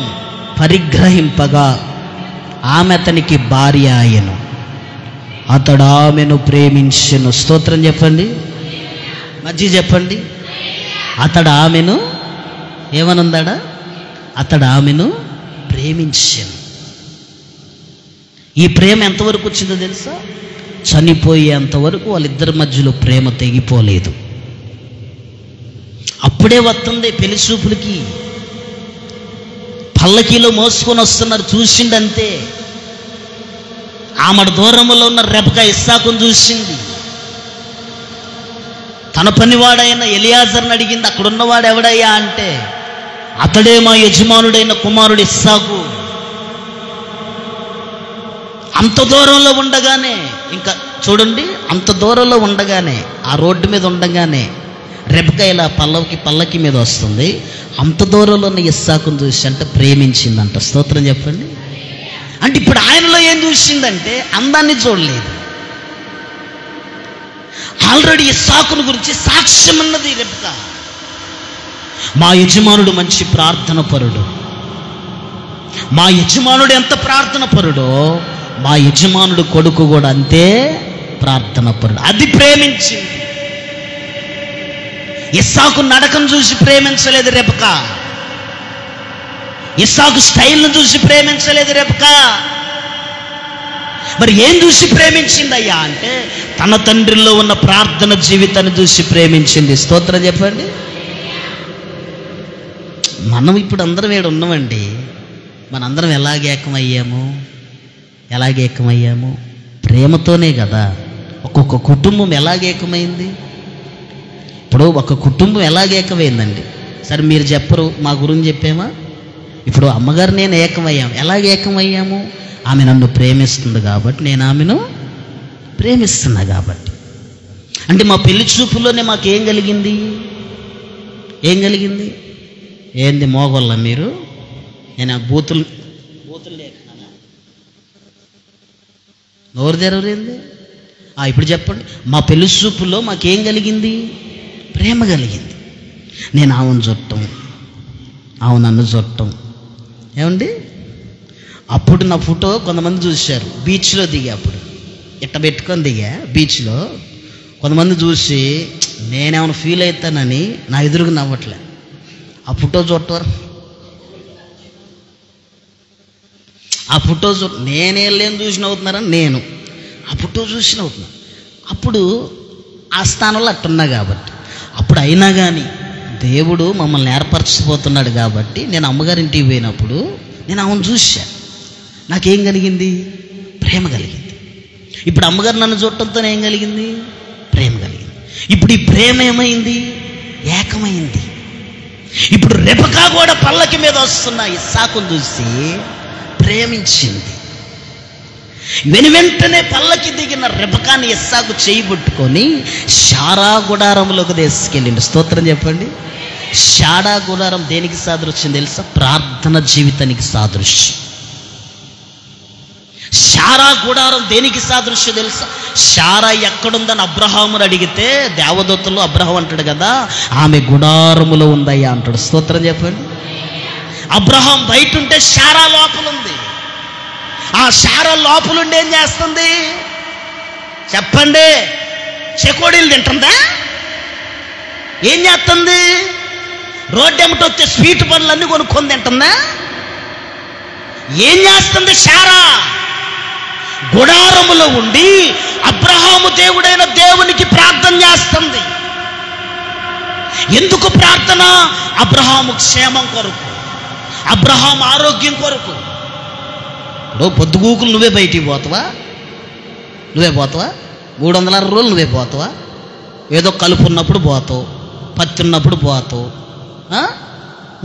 పరిగ్రహింపగా ఆమె అతనికి భార్య ఆయను. అతడు ఆమెను ప్రేమించెను. స్తోత్రం చెప్పండి, మధ్య చెప్పండి. అతడు ఆమెను ఏమనుందాడా? అతడు ఆమెను ప్రేమించెను. ఈ ప్రేమ ఎంతవరకు వచ్చిందో తెలుసా? చనిపోయేంతవరకు వాళ్ళిద్దరి మధ్యలో ప్రేమ తెగిపోలేదు. అప్పుడే వస్తుంది పెళ్లి చూపులకి, పల్లకీలో మోసుకొని వస్తున్నారు, చూసిండంతే. ఆమె దూరంలో ఉన్న రెబెకా ఇస్సాకును చూసింది. తన పనివాడైన ఎలియాజర్ని అడిగింది, అక్కడున్నవాడు ఎవడయ్యా అంటే, అతడే మా యజమానుడైన కుమారుడు ఇస్సాకు. అంత దూరంలో ఉండగానే, ఇంకా చూడండి, అంత దూరంలో ఉండగానే, ఆ రోడ్డు మీద ఉండగానే రెబెకా ఇలా పల్లకి మీద వస్తుంది. అంత దూరంలో ఉన్న ఇస్సాకును చూసి అంటే ప్రేమించిందంట. స్తోత్రం చెప్పండి. అంటే ఇప్పుడు ఆయనలో ఏం చూసిందంటే అందాన్ని చూడలేదు. ఆల్రెడీ ఇస్సాకును గురించి సాక్ష్యం ఉన్నది రెబెకా. మా యజమానుడు మంచి ప్రార్థన పరుడు, మా యజమానుడు ఎంత ప్రార్థన పరుడో మా యజమానుడు కొడుకు కూడా అంతే ప్రార్థన పరుడు. అది ప్రేమించింది. ఇస్సాకు నడకను చూసి ప్రేమించలేదు రెబెకా. ఇస్సాకు స్టైల్ను చూసి ప్రేమించలేదు రెబెకా. మరి ఏం చూసి ప్రేమించిందయ్యా అంటే తన తండ్రిలో ఉన్న ప్రార్థన జీవితాన్ని చూసి ప్రేమించింది. స్తోత్రం చెప్పండి. మనం ఇప్పుడు అందరం ఏడు ఉన్నామండి. మనందరం ఎలాగేకమయ్యాము? ప్రేమతోనే కదా. ఒక్కొక్క కుటుంబం ఎలాగేకమైంది? ఇప్పుడు ఒక కుటుంబం ఎలాగేకమైందండి? సరే మీరు చెప్పరు, మా గురించి చెప్పామా? ఇప్పుడు అమ్మగారు నేను ఏకమయ్యాము. ఎలాగ ఏకమయ్యాము? ఆమె నన్ను ప్రేమిస్తుంది కాబట్టి, నేను ఆమెను ప్రేమిస్తున్నా కాబట్టి. అంటే మా పెళ్లి చూపుల్లోనే మాకేం కలిగింది? ఏం కలిగింది? ఏంది మోగోళ్ళ మీరు? నేను ఆ బూతులు లేకున్నానా? నోరు తెరవరేంది? ఇప్పుడు చెప్పండి. మా పెళ్లి చూపుల్లో మాకేం కలిగింది? ప్రేమ కలిగింది. నేను ఆమెను చుట్టం, ఆమె నన్ను చుట్టం. ఏమండి, అప్పుడు నా ఫోటో కొంతమంది చూశారు. బీచ్లో దిగా, అప్పుడు ఇట్ట పెట్టుకొని దిగా బీచ్లో. కొంతమంది చూసి నేనేమైనా ఫీల్ అవుతానని నా ఎదురుగా నవ్వట్లే. ఆ ఫోటో చూడటం, ఆ ఫోటో నేనేం లేని చూసి నవ్వుతున్నారని నేను ఆ ఫోటో చూసి నవ్వుతున్నా. అప్పుడు ఆ స్థానంలో అట్టున్నా కాబట్టి. అప్పుడు అయినా కానీ దేవుడు మమ్మల్ని ఏర్పరచిపోతున్నాడు కాబట్టి నేను అమ్మగారింటికి పోయినప్పుడు నేను ఆమెను చూసా. నాకేం కలిగింది? ప్రేమ కలిగింది. ఇప్పుడు అమ్మగారు నన్ను చూడటంతో ఏం కలిగింది? ప్రేమ కలిగింది. ఇప్పుడు ఈ ప్రేమ ఏమైంది? ఏకమైంది. ఇప్పుడు రెబకా కూడా పల్లకి మీద వస్తున్న ఇస్సాకును చూసి ప్రేమించింది. వెంటనే పల్లకి దిగిన రెబకాని ఇస్సాకు చేయి పట్టుకొని శారా గుడారంలోకి తీసుకెళ్ళిండు. స్తోత్రం చెప్పండి. శారా గుడారం దేనికి సాదృశ్యం తెలుసా? ప్రార్థన జీవితానికి సాదృశ్యం. శారా గుడారం దేనికి సాదృశ్యం తెలుసా? శారా ఎక్కడుందని అబ్రహాముని అడిగితే దేవదూతలు అబ్రహాం అంటాడు కదా, ఆమె గుడారములో ఉందయ్యా అంటాడు. స్తోత్రం చెప్పండి. అబ్రహాం బయట ఉంటే శారా లోపల ఉంది. ఆ శారా లోపలుండి ఏం చేస్తుంది చెప్పండి? చెకోడీలు తింటుందా? ఏం చేస్తుంది? రోడ్డు ఎమ్మటి వచ్చే స్వీట్ పనులన్నీ కొనుక్కొని తింటుందా? ఏం చేస్తుంది? శారా గుడారములో ఉండి అబ్రహాము దేవుడైన దేవునికి ప్రార్థన చేస్తుంది. ఎందుకు ప్రార్థన? అబ్రహాము క్షేమం కొరకు, అబ్రహాం ఆరోగ్యం కొరకు. ఇప్పుడు పొద్దుగూకులు నువ్వే బయటికి పోతావా? 360 రోజులు నువ్వే పోతావా? ఏదో కలుపు ఉన్నప్పుడు పోతావు, పత్తి ఉన్నప్పుడు పోతావు,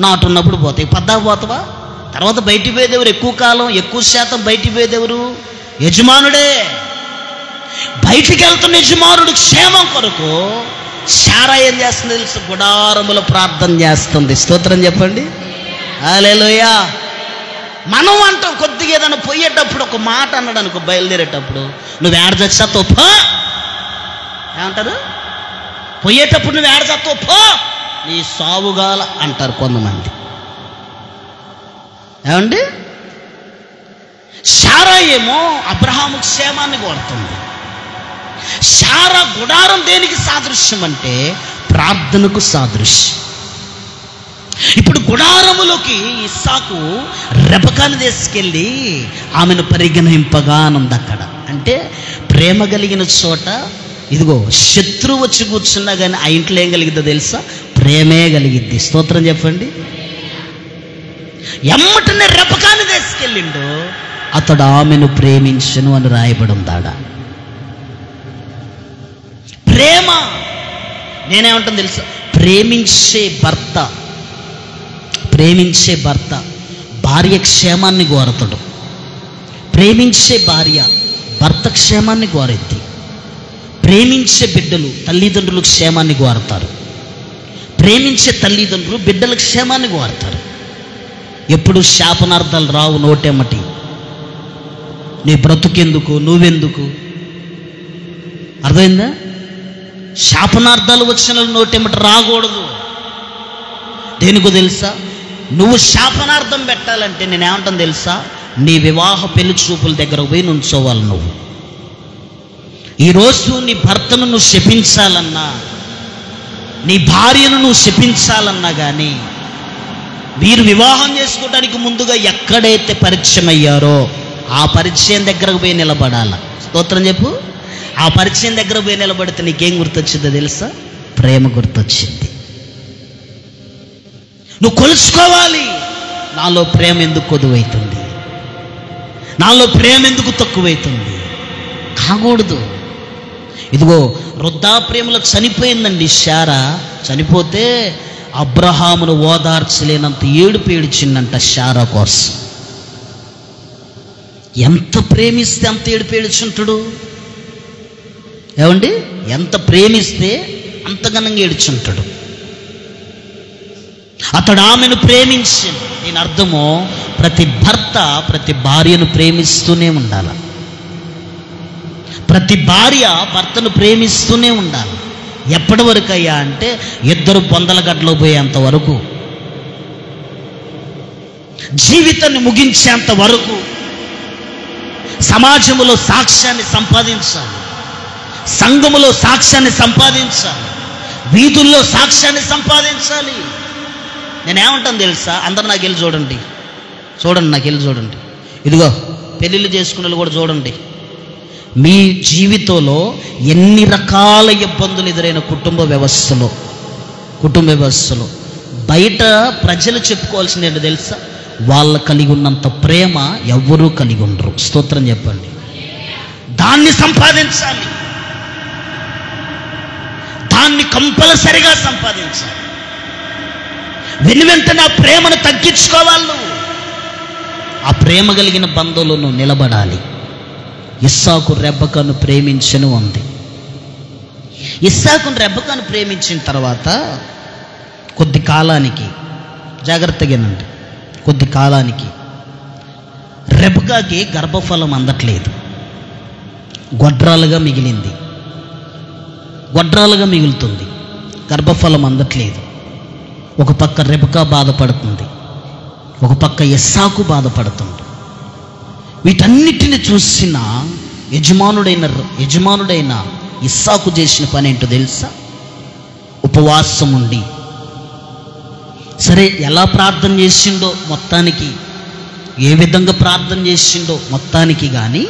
నాటు ఉన్నప్పుడు పోతావు. పద్దాకు పోతావా? తర్వాత బయటికి పోయేదెవరు? ఎక్కువ కాలం ఎక్కువ శాతం బయటికి పోయేదెవరు? యజమానుడే. బయటికి వెళ్తున్న యజమానుడు క్షేమం కొరకు శారా ఏం చేస్తుంది తెలుసు? గుడారములో ప్రార్థన చేస్తుంది. స్తోత్రం చెప్పండి. హల్లెలూయా. మనం అంటాం కొద్దిగా ఏదైనా పోయేటప్పుడు ఒక మాట అన్నాడు అనుకో, బయలుదేరేటప్పుడు, నువ్వు ఏడ చచ్చావు పో ఏమంటారు? పోయేటప్పుడు నువ్వు ఏడ చచ్చావు పో, నీ సావుగాల అంటారు కొంతమంది. ఏమండి? శారా ఏమో అబ్రహాము క్షేమాన్ని కోరుతుంది. శారా గుడారం దేనికి సాదృశ్యం అంటే ప్రార్థనకు సాదృశ్యం. ఇప్పుడు గుడారములోకి ఇస్సాకు రెబకాను తీసుకెళ్ళి ఆమెను పరిగణింపగానుంది. అక్కడ అంటే ప్రేమ కలిగిన చోట ఇదిగో శత్రువు వచ్చి కూర్చున్నా కానీ ఆ ఇంట్లో ఏం కలిగిద్దో తెలుసా? ప్రేమే కలిగిద్ది. స్తోత్రం చెప్పండి. ఎమ్మటనే రెబకాను తీసుకెళ్ళిండు, అతడు ఆమెను ప్రేమించను అని రాయబడి ఉందాడ. ప్రేమ నేనేమంటాను తెలుసా? ప్రేమించే భర్త భార్య క్షేమాన్ని కోరతాడు. ప్రేమించే భార్య భర్త క్షేమాన్ని కోరిద్ది. ప్రేమించే బిడ్డలు తల్లిదండ్రులు క్షేమాన్ని కోరతారు. ప్రేమించే తల్లిదండ్రులు బిడ్డల క్షేమాన్ని కోరతారు. ఎప్పుడు శాపనార్థాలు రావు నోటెమ్మటి. నీ బ్రతుకెందుకు, నువ్వెందుకు? అర్థమైందా? శాపనార్థాలు వచ్చిన నోటెమ్మటి రాకూడదు. దేనికో తెలుసా? నువ్వు శాపనార్థం పెట్టాలంటే నేనేమంటాను తెలుసా? నీ వివాహ పెళ్లి చూపుల దగ్గర పోయి నుంచోవాలి. నువ్వు ఈరోజు నీ భర్తను నువ్వు శపించాలన్నా, నీ భార్యను నువ్వు శపించాలన్నా కానీ మీరు వివాహం చేసుకోవడానికి ముందుగా ఎక్కడైతే పరిచయం అయ్యారో ఆ పరిచయం దగ్గరకు పోయి నిలబడాల. స్తోత్రం చెప్పు. ఆ పరిచయం దగ్గర పోయి నిలబడితే నీకేం గుర్తొచ్చిందో తెలుసా? ప్రేమ గుర్తొచ్చింది. నువ్వు కొలుసుకోవాలి, నాలో ప్రేమ ఎందుకు కొదువైతుంది, నాలో ప్రేమ ఎందుకు తక్కువైతుంది. కాకూడదు. ఇదిగో వృద్ధాప్రేమలో చనిపోయిందండి శారా. చనిపోతే అబ్రహామును ఓదార్చలేనంత ఏడుపు ఏడ్చిందంట శారా కోసం. ఎంత ప్రేమిస్తే అంత ఏడుపు ఏడ్చుంటాడు ఏమండి? ఎంత ప్రేమిస్తే అంత ఘనంగా ఏడ్చుంటాడు. అతడు ఆమెను ప్రేమించింది. దీని అర్థము ప్రతి భర్త ప్రతి భార్యను ప్రేమిస్తూనే ఉండాలి. ప్రతి భార్య భర్తను ప్రేమిస్తూనే ఉండాలి. ఎప్పటి వరకు అయ్యా అంటే ఇద్దరు పొందల గడ్డలో పోయేంత వరకు, జీవితాన్ని ముగించేంత వరకు. సమాజంలో సాక్ష్యాన్ని సంపాదించాలి, సంఘములో సాక్ష్యాన్ని సంపాదించాలి, వీధుల్లో సాక్ష్యాన్ని సంపాదించాలి. నేనేమంటాను తెలుసా? అందరు నాకు వెళ్ళి చూడండి, నాకు వెళ్ళి చూడండి. ఇదిగో పెళ్ళిళ్ళు చేసుకునే వాళ్ళు కూడా చూడండి. మీ జీవితంలో ఎన్ని రకాల ఇబ్బందులు ఎదురైన కుటుంబ వ్యవస్థలో బయట ప్రజలు చెప్పుకోవాల్సింది ఏంటో తెలుసా? వాళ్ళ కలిగి ఉన్నంత ప్రేమ ఎవ్వరూ కలిగి ఉండరు. స్తోత్రం చెప్పండి. దాన్ని సంపాదించాలి, దాన్ని కంపల్సరిగా సంపాదించాలి. వెనువెంటనే ఆ ప్రేమను తగ్గించుకోవాలి. ఆ ప్రేమ కలిగిన బంధంలో నువ్వు నిలబడాలి. ఇస్సాకు రెబెక్కను ప్రేమించను ఉంది. ఇస్సాకును రెబెక్కను ప్రేమించిన తర్వాత కొద్ది కాలానికి, జాగ్రత్తగానండి, కొద్ది కాలానికి రెబెక్కకి గర్భఫలం అందట్లేదు. గొడ్రాలుగా మిగులుతుంది, గర్భఫలం అందట్లేదు. ఒక పక్క రెబెక్క బాధపడుతుంది, ఒక పక్క ఇస్సాకు బాధపడుతుంది. వీటన్నిటిని చూసిన యజమానుడైన ఇస్సాకు చేసిన పని ఏంటో తెలుసా? ఉపవాసం ఉండి, సరే ఎలా ప్రార్థన చేసిండో మొత్తానికి, ఏ విధంగా ప్రార్థన చేసిండో మొత్తానికి కానీ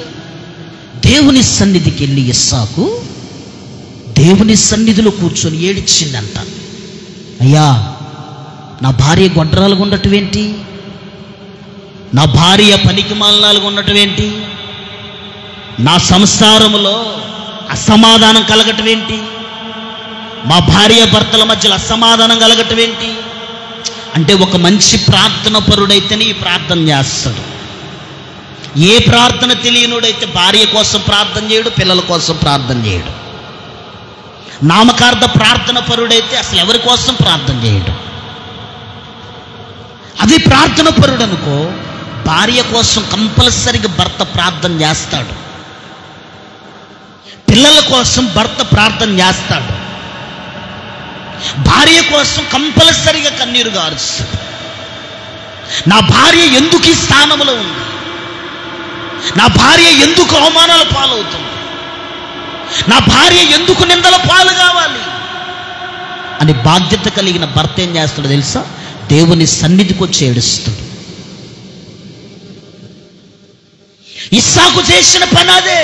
దేవుని సన్నిధికి వెళ్ళి ఇస్సాకు దేవుని సన్నిధిలో కూర్చొని ఏడిచిందంట. అయ్యా, నా భార్య గొడ్రాలుగా ఉండటం ఏంటి? నా భార్య పనికి మాలినాలుగా ఉండటం ఏంటి? నా సంసారంలో అసమాధానం కలగటం ఏంటి? మా భార్య భర్తల మధ్యలో అసమాధానం కలగటం ఏంటి? అంటే ఒక మంచి ప్రార్థన పరుడైతేనే ఈ ప్రార్థన చేస్తాడు. ఏ ప్రార్థన తెలియనుడైతే భార్య కోసం ప్రార్థన చేయడు, పిల్లల కోసం ప్రార్థన చేయడు. నామకార్థ ప్రార్థన పరుడైతే అసలు ఎవరి కోసం ప్రార్థన చేయడు. అది ప్రార్థన పరుడు అనుకో, భార్య కోసం కంపల్సరిగా భర్త ప్రార్థన చేస్తాడు, పిల్లల కోసం భర్త ప్రార్థన చేస్తాడు, భార్య కోసం కంపల్సరిగా కన్నీరు గారుస్తాడు. నా భార్య ఎందుకు ఈ స్థానంలో ఉంది, నా భార్య ఎందుకు అవమానాల పాలవుతుంది, నా భార్య ఎందుకు నిందల పాలు కావాలి అని బాధ్యత కలిగిన భర్త ఏం చేస్తాడో తెలుసా? దేవుని సన్నిధికి వచ్చి ఏడుస్తాడు. ఇస్సాకు చేసిన పని అదే.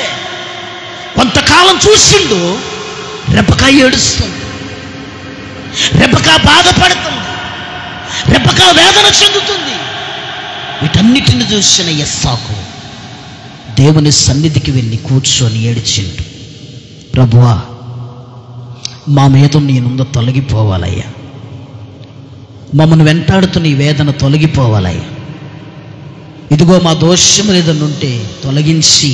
కొంతకాలం చూసిండు, రెబెక్క ఏడుస్తుంది, రెబెక్క బాధపడుతుంది, రెబెక్క వేదన చెందుతుంది. వీటన్నిటిని చూసిన ఇస్సాకు దేవుని సన్నిధికి వెళ్ళి కూర్చొని ఏడిచిండు. ప్రభువా, మా మీద నీ నుండి తొలగిపోవాలయ్యా, మమ్మల్ని వెంటాడుతున్న ఈ వేదన తొలగిపోవాలయ్యా. ఇదిగో మా దోషములు ఏదైనా ఉంటే తొలగించి,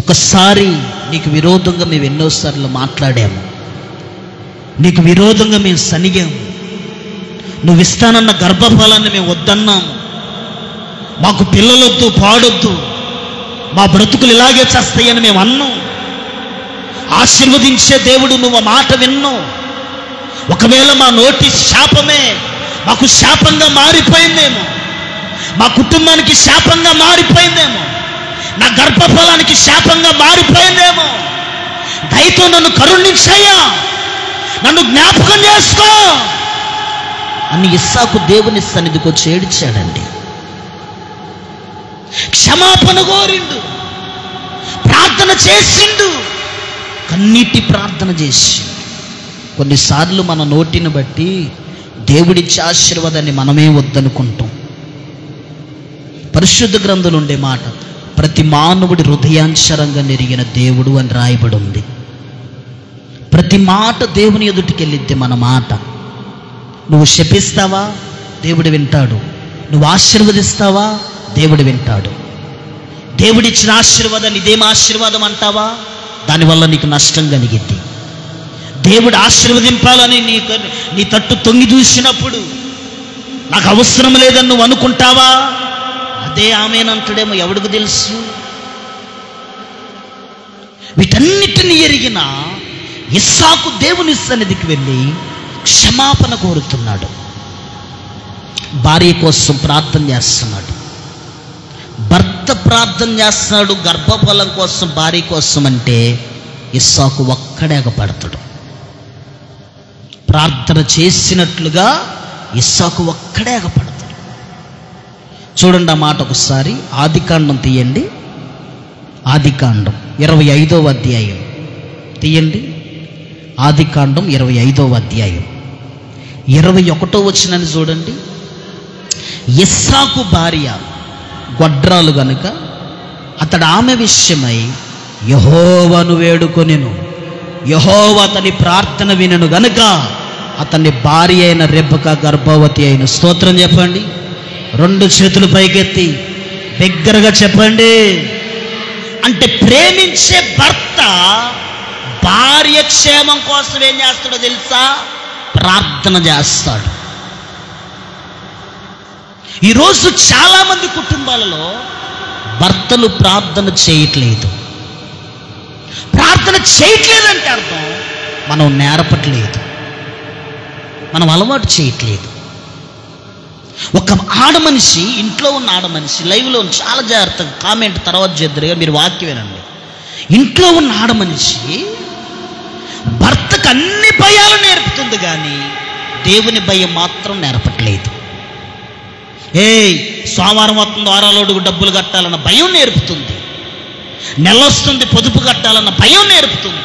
ఒకసారి నీకు విరోధంగా మేము ఎన్నోసార్లు మాట్లాడాము, నీకు విరోధంగా మేము సనిగాము, నువ్వు ఇస్తానన్న గర్భఫలాన్ని మేము వద్దన్నాము, మాకు పిల్లలొద్దు, పాడొద్దు, మా బ్రతుకులు ఇలాగే చేస్తాయని మేము అన్నాం. ఆశీర్వదించే దేవుడు నువ్వు మాట విన్నావు. ఒకవేళ మా నోటి శాపమే మాకు శాపంగా మారిపోయిందేమో, మా కుటుంబానికి శాపంగా మారిపోయిందేమో, నా గర్భఫలానికి శాపంగా మారిపోయిందేమో, దయతో నన్ను కరుణించయ్యా, నన్ను జ్ఞాపకం చేసుకో అని ఇస్సాకు దేవుని సన్నిధికి వచ్చి ఏడ్చాడండి. క్షమాపణ కోరిండు, ప్రార్థన చేసిండు, కన్నీటి ప్రార్థన చేసి. కొన్నిసార్లు మన నోటిని బట్టి దేవుడిచ్చే ఆశీర్వాదాన్ని మనమే వద్దనుకుంటాం. పరిశుద్ధ గ్రంథంలో ఉండే మాట, ప్రతి మానవుడి హృదయాంశరంగా నెరిగిన దేవుడు అని రాయబడి ఉంది. ప్రతి మాట దేవుని ఎదుటికి వెళ్ళిద్ది మన మాట. నువ్వు శపిస్తావా, దేవుడు వింటాడు. నువ్వు ఆశీర్వదిస్తావా, దేవుడు వింటాడు. దేవుడిచ్చిన ఆశీర్వాదాన్ని ఇదేం ఆశీర్వాదం అంటావా, దానివల్ల నీకు నష్టం కలిగిద్ది. దేవుడు ఆశీర్వదింపాలని నీ తట్టు తొంగి చూసినప్పుడు నాకు అవసరం లేదని నువ్వు అనుకుంటావా, అదే ఆమెనంటాడేమో, ఎవడికి తెలుసు. వీటన్నిటిని ఎరిగిన ఇస్సాకు దేవుని సన్నిధికి వెళ్ళి క్షమాపణ కోరుతున్నాడు. భార్య కోసం ప్రార్థన చేస్తున్నాడు. భర్త ప్రార్థన చేస్తున్నాడు గర్భఫలం కోసం, భార్య కోసం. అంటే ఇస్సాకు ఒక్కడే ఎగపడతాడు. ప్రార్థన చేసినట్లుగా ఇస్సాకు ఒక్కడే ఎగపడతాడు. చూడండి ఆ మాట ఒకసారి. ఆదికాండం తీయండి. ఆదికాండం 25వ అధ్యాయం తీయండి. ఆదికాండం 25వ అధ్యాయం 21వ వచనాన్ని చూడండి. ఇస్సాకు భార్య గొడ్రాలు గనుక అతడు ఆమె విషయమై యెహోవాను వేడుకొనెను. యెహోవా అతని ప్రార్థన వినెను గనుక అతని భార్య అయిన రెబెకా గర్భవతి అయిన. స్తోత్రం చెప్పండి. 2 చేతులు పైకెత్తి బిగ్గరగా చెప్పండి. అంటే ప్రేమించే భర్త భార్య క్షేమం కోసం ఏం చేస్తాడో తెలుసా? ప్రార్థన చేస్తాడు. ఈరోజు చాలామంది కుటుంబాలలో భర్తలు ప్రార్థన చేయట్లేదు. ప్రార్థన చేయట్లేదంటే అర్థం మనం నేర్పట్లేదు, మనం అలవాటు చేయట్లేదు. ఒక ఆడమనిషి, ఇంట్లో ఉన్న ఆడమనిషి, లైవ్లో చాలా జాగ్రత్తగా కామెంట్ తర్వాత చేద్దరుగా, మీరు వాక్యం వినండి. ఇంట్లో ఉన్న ఆడమనిషి భర్తకు అన్ని భయాలు నేర్పుతుంది కానీ దేవుని భయం మాత్రం నేర్పట్లేదు. సోమవారం వస్తుంది, వారాలోడుకు డబ్బులు కట్టాలన్న భయం నేర్పుతుంది. నెల వస్తుంది, పొదుపు కట్టాలన్న భయం నేర్పుతుంది.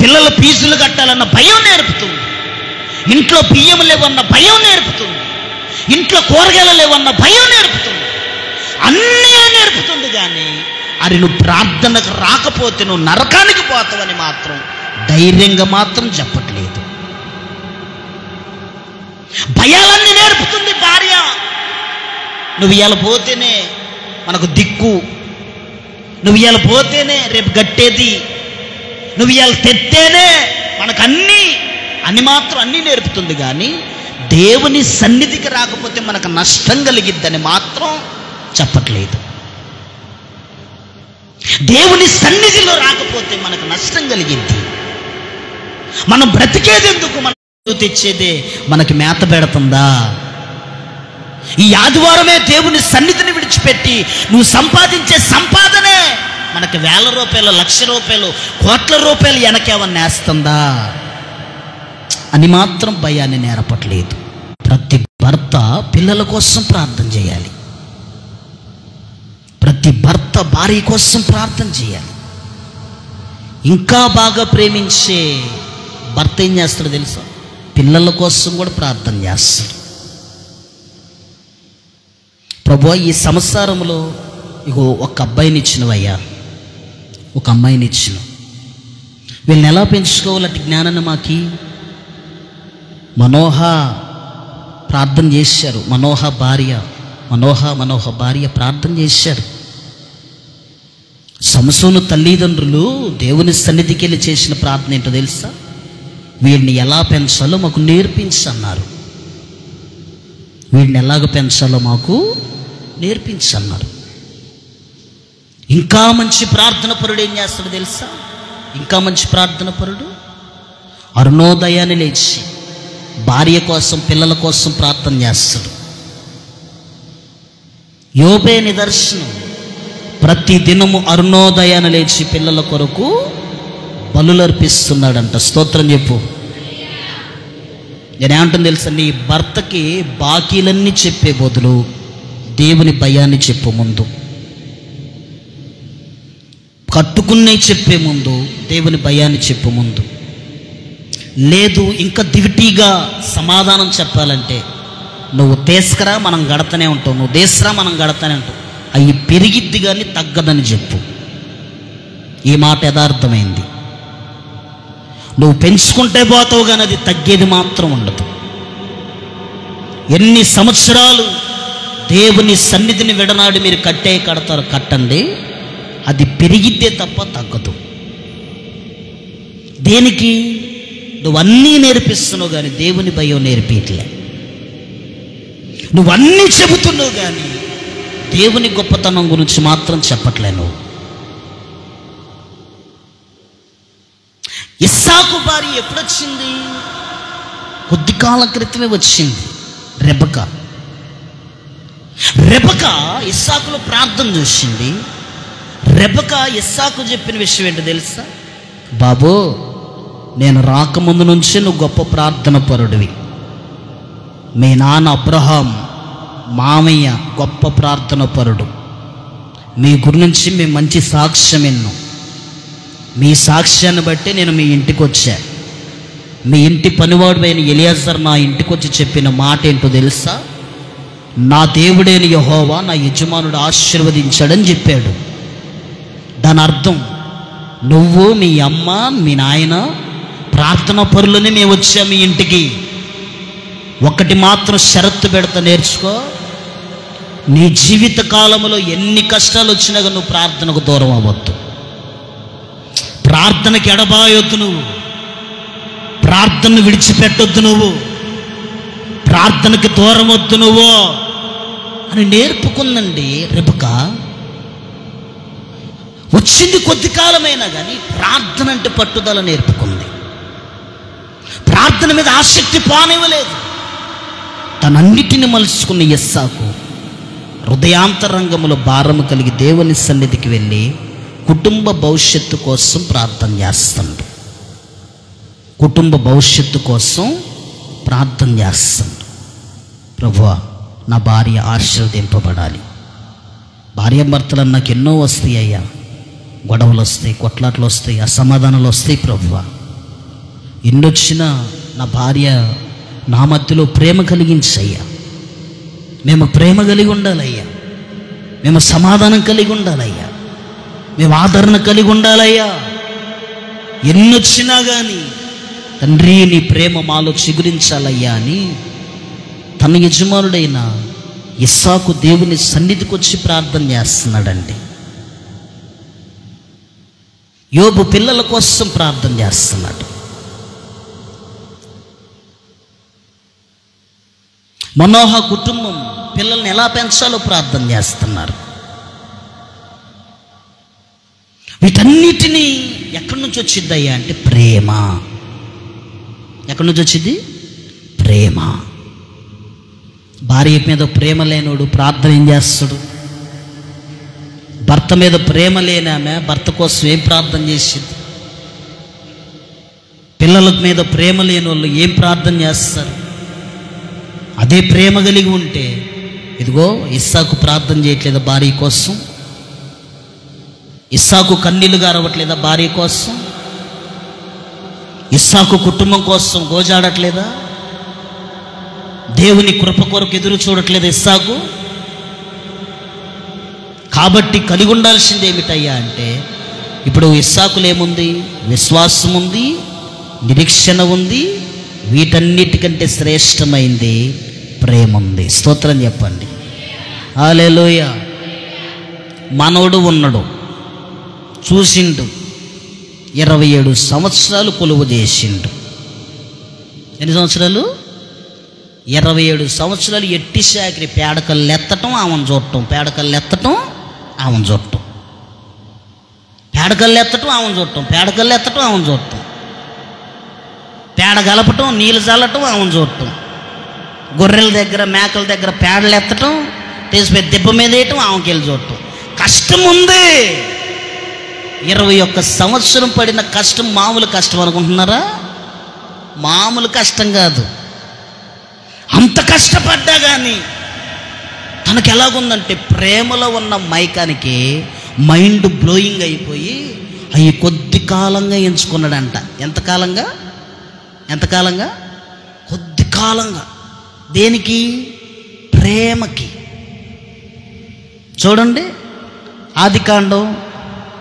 పిల్లల ఫీజులు కట్టాలన్న భయం నేర్పుతుంది. ఇంట్లో బియ్యం లేవన్న భయం నేర్పుతుంది. ఇంట్లో కూరగాయలు లేవన్న భయం నేర్పుతుంది. అన్నీ నేర్పుతుంది కానీ అది నువ్వు ప్రార్థనకు రాకపోతే నువ్వు నరకానికి పోతావని మాత్రం ధైర్యంగా మాత్రం చెప్పట్లేదు. భయాలన్నీ నేర్పుతుంది భార్య. నువ్వు ఇవాళ పోతేనే మనకు దిక్కు, నువ్వు ఇవాళ పోతేనే రేపు గట్టేది, నువ్వు ఇవాళ తెత్తేనే మనకు అన్ని మాత్రం అన్నీ నేర్పుతుంది కానీ దేవుని సన్నిధికి రాకపోతే మనకు నష్టం కలిగిద్దని మాత్రం చెప్పట్లేదు. దేవుని సన్నిధిలో రాకపోతే మనకు నష్టం కలిగిద్ది. మనం బ్రతికేది ఎందుకు? మనం తెచ్చేదే మనకి మేత పెడుతుందా? ఈ ఆదివారమే దేవుని సన్నిధిని విడిచిపెట్టి నువ్వు సంపాదించే సంపాదనే మనకి 1000 రూపాయలు, 1,00,000 రూపాయలు, కోట్ల రూపాయలు వెనకేమన్నా వేస్తుందా అని మాత్రం భయాన్ని నేర్పట్లేదు. ప్రతి భర్త పిల్లల కోసం ప్రార్థన చేయాలి. ప్రతి భర్త భార్య కోసం ప్రార్థన చేయాలి. ఇంకా బాగా ప్రేమించే భర్త ఏం చేస్తాడో తెలుసా? పిల్లల కోసం కూడా ప్రార్థన చేస్తాడు. ప్రభువా, ఈ సంసారంలో ఇగో ఒక అబ్బాయిని ఇచ్చినవయ్యా, ఒక అమ్మాయిని ఇచ్చిన, వీళ్ళని ఎలా పెంచుకోవాలంటే జ్ఞానాన్ని మాకి. మనోహ ప్రార్థన చేశారు. మనోహ భార్య ప్రార్థన చేశారు. సంసోను తల్లిదండ్రులు దేవుని సన్నిధికి వెళ్ళి చేసిన ప్రార్థన ఏంటో తెలుసా? వీడిని ఎలా పెంచాలో మాకు నేర్పించన్నారు. వీడిని ఎలాగ పెంచాలో మాకు నేర్పించన్నారు. ఇంకా మంచి ప్రార్థన పరుడు ఏం చేస్తాడు తెలుసా? ఇంకా మంచి ప్రార్థన పరుడు అరుణోదయాన్ని లేచి భార్య కోసం, పిల్లల కోసం ప్రార్థన చేస్తాడు. యోబే నిదర్శనం. ప్రతి దినము అరుణోదయాన్ని లేచి పిల్లల కొరకు బలులు అర్పిస్తున్నాడంట. స్తోత్రం చెప్పు. నేనేమంటుంది తెలుసా? నీ భర్తకి బాకీలన్నీ చెప్పే బదులు దేవుని భయాన్ని చెప్పు ముందు. కట్టుకునే చెప్పే ముందు దేవుని భయాన్ని చెప్పు ముందు. లేదు ఇంకా దివిటీగా సమాధానం చెప్పాలంటే నువ్వు తీసుకురా మనం గడతనే ఉంటావు, నువ్వు దేశరా మనం గడతనే ఉంటావు, అవి పెరిగిద్ది కానీ తగ్గదని చెప్పు. ఈ మాట యథార్థమైంది. నువ్వు పెంచుకుంటే పోతావు కానీ అది తగ్గేది మాత్రం ఉండదు. ఎన్ని సంవత్సరాలు దేవుని సన్నిధిని విడనాడి మీరు కడతారు, కట్టండి, అది పెరిగితే తప్ప తగ్గదు. దేనికి? నువ్వన్నీ నేర్పిస్తున్నావు కానీ దేవుని భయం నేర్పియట్లే. నువ్వన్నీ చెబుతున్నావు కానీ దేవుని గొప్పతనం గురించి మాత్రం చెప్పట్లే. నువ్వు ఇస్సాకు భార్య ఎప్పుడొచ్చింది? కొద్ది కాలం క్రితమే వచ్చింది. రెబకా ఇస్సాకులో ప్రార్థన చూసింది. రెబకా ఇస్సాకు చెప్పిన విషయం ఏంటో తెలుసా? బాబు, నేను రాకముందు నుంచే నువ్వు గొప్ప ప్రార్థన పరుడివి. మీ నాన్న అబ్రహాం మామయ్య గొప్ప ప్రార్థన పరుడు. మీ గురించి మేము మంచి సాక్ష్యం విన్నాం. మీ సాక్ష్యాన్ని బట్టి నేను మీ ఇంటికి వచ్చా. మీ ఇంటి పనివాడు అయిన ఎలియాజర్ నా ఇంటికి వచ్చి చెప్పిన మాట ఏంటో తెలుసా? నా దేవుడైన యెహోవా నా యజమానుడు ఆశీర్వదించాడని చెప్పాడు. దాని అర్థం నువ్వు, మీ అమ్మ, మీ నాయన ప్రార్థన పరులని మేము వచ్చాం మీ ఇంటికి. ఒకటి మాత్రం షరత్తు పెడతా, నేర్చుకో. నీ జీవిత కాలంలో ఎన్ని కష్టాలు వచ్చినా నువ్వు ప్రార్థనకు దూరం అవ్వద్దు. ప్రార్థనకి ఎడబాయొద్దు. నువ్వు ప్రార్థనను విడిచిపెట్టొద్దు. నువ్వు ప్రార్థనకి దూరం వద్దు నువ్వు అని నేర్పుకుందండి రెబెకా. వచ్చింది కొద్ది కాలమైనా కానీ ప్రార్థన అంటే పట్టుదల నేర్పుకుంది. ప్రార్థన మీద ఆసక్తి పోనివ్వలేదు. తనన్నిటిని మలుచుకున్న ఇస్సాకు హృదయాంతరంగంలో భారము కలిగి దేవుని సన్నిధికి వెళ్ళి కుటుంబ భవిష్యత్తు కోసం ప్రార్థన చేస్తాడు. కుటుంబ భవిష్యత్తు కోసం ప్రార్థన చేస్తాడు. ప్రభువా, నా భార్య ఆశీర్వదింపబడాలి. భార్యాభర్తలు నాకు ఎన్నో వస్తాయి అయ్యా. గొడవలు వస్తాయి, కొట్లాట్లు వస్తాయి, అసమాధానాలు వస్తాయి. ప్రభువా, ఎన్నొచ్చినా నా భార్య నా మధ్యలో ప్రేమ కలిగించయ్యా. మేము ప్రేమ కలిగి ఉండాలయ్యా. మేము సమాధానం కలిగి ఉండాలయ్యా. మేము ఆదరణ కలిగి ఉండాలయ్యా. ఎన్నొచ్చినా కానీ తండ్రి నీ ప్రేమ మాలో చిగురించాలయ్యా అని తన యజమానుడైన ఇస్సాకు దేవుని సన్నిధికి వచ్చి ప్రార్థన చేస్తున్నాడండి. యోబు పిల్లల కోసం ప్రార్థన చేస్తున్నాడు. మనోహ కుటుంబం పిల్లల్ని ఎలా పెంచాలో ప్రార్థన చేస్తున్నారు. వీటన్నిటినీ ఎక్కడి నుంచి వచ్చిందయ్యా అంటే ప్రేమ. ఎక్కడి నుంచి వచ్చింది? ప్రేమ. భార్య మీద ప్రేమ లేనోడు ప్రార్థన ఏం చేస్తాడు? భర్త మీద ప్రేమ లేని ఆమె భర్త కోసం ఏం ప్రార్థన చేసింది? పిల్లల మీద ప్రేమ లేని వాళ్ళు ఏం ప్రార్థన చేస్తారు? అదే ప్రేమ కలిగి ఉంటే, ఇదిగో ఇస్సాకు ప్రార్థన చేయట్లేదా భార్య కోసం? ఇస్సాకు కన్నీళ్లు గారవట్లేదా భార్య కోసం? ఇస్సాకు కుటుంబం కోసం గోజాడట్లేదా? దేవుని కృప కొరకు ఎదురు చూడట్లేదు ఇస్సాకు? కాబట్టి కలిగి ఉండాల్సింది ఏమిటయ్యా అంటే, ఇప్పుడు ఇస్సాకులో ఏముంది? విశ్వాసం ఉంది, నిరీక్షణ ఉంది, వీటన్నిటికంటే శ్రేష్టమైంది ప్రేమ ఉంది. స్తోత్రం చెప్పండి. హల్లెలూయా. మనోడు ఉన్నాడు, చూసిండు, 27 సంవత్సరాలు కొలువు చేసిండు. ఎన్ని సంవత్సరాలు? 27 సంవత్సరాలు ఎట్టి శాఖరి పేడకల్లు ఎత్తటం ఆమెను చూడటం, పేడకల్లు ఎత్తటం ఆమెను చూడటం, పేడకల్లు ఎత్తటం ఆమెను చూడటం, పేడకల్లు ఎత్తటం ఆమెను చూడటం, పేడ గలపటం, నీళ్ళు చల్లటం ఆమెను చూడటం, గొర్రెల దగ్గర మేకల దగ్గర పేడలు ఎత్తటం, తీసిపోయి దిబ్బ మీద వేయటం, ఆమెకి వెళ్ళి చూడటం. కష్టం ఉంది. 21 సంవత్సరం పడిన కష్టం మామూలు కష్టం అనుకుంటున్నారా? మామూలు కష్టం కాదు. అంత కష్టపడ్డా కానీ తనకు ఎలాగుందంటే, ప్రేమలో ఉన్న మైకానికి మైండ్ బ్లోయింగ్ అయిపోయి అవి కొద్ది కాలంగా ఎంచుకున్నాడంట. ఎంతకాలంగా? కొద్ది కాలంగా. దేనికి? ప్రేమకి. చూడండి ఆదికాండం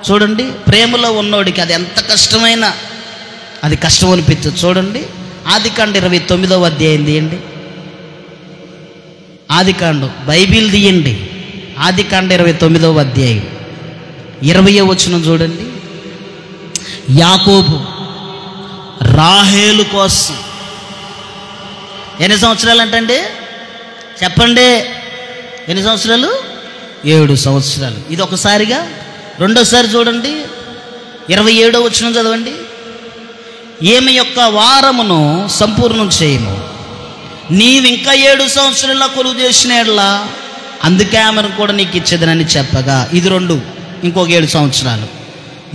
చూడండి. ప్రేమలో ఉన్నోడికి అది ఎంత కష్టమైనా అది కష్టం అనిపించదు. చూడండి ఆదికాండం 29వ అధ్యాయం తీయండి. ఆదికాండం బైబిల్ తీయండి, ఆదికాండ 29వ అధ్యాయం 20వ వచనం చూడండి. యాకోబు రాహేలు కోసం ఎన్ని సంవత్సరాలు అంటండి చెప్పండి? ఎన్ని సంవత్సరాలు? 7 సంవత్సరాలు. ఇది ఒకసారిగా. రెండోసారి చూడండి, 27వ వచనం చదవండి. ఈమె యొక్క వారమును సంపూర్ణం చేయము, నీవింకా 7 సంవత్సరాల కొలువు చేసినట్లా, అందుకే ఆమెను కూడా నీకు ఇచ్చేదనని చెప్పగా, ఇది 2, ఇంకొక 7 సంవత్సరాలు.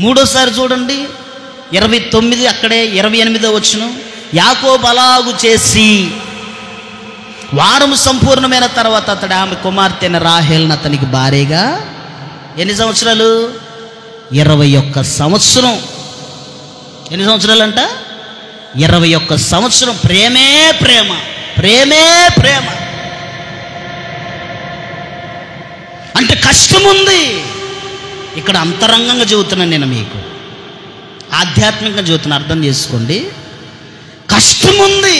మూడోసారి చూడండి, 29 అక్కడే 28వ వచనం. యాకోబు అలాగు చేసి వారము సంపూర్ణమైన తర్వాత అతడు ఆమె కుమార్తె అయిన రాహేల్ని అతనికి భార్యగా ఎన్ని సంవత్సరాలు? 21 సంవత్సరం. ఎన్ని సంవత్సరాలు అంట? 21 సంవత్సరం. ప్రేమే ప్రేమ, ప్రేమే ప్రేమ. అంటే కష్టం ఉంది. ఇక్కడ అంతరంగంగా చెబుతున్నాను నేను మీకు, ఆధ్యాత్మికంగా చెబుతున్నా, అర్థం చేసుకోండి. కష్టం ఉంది,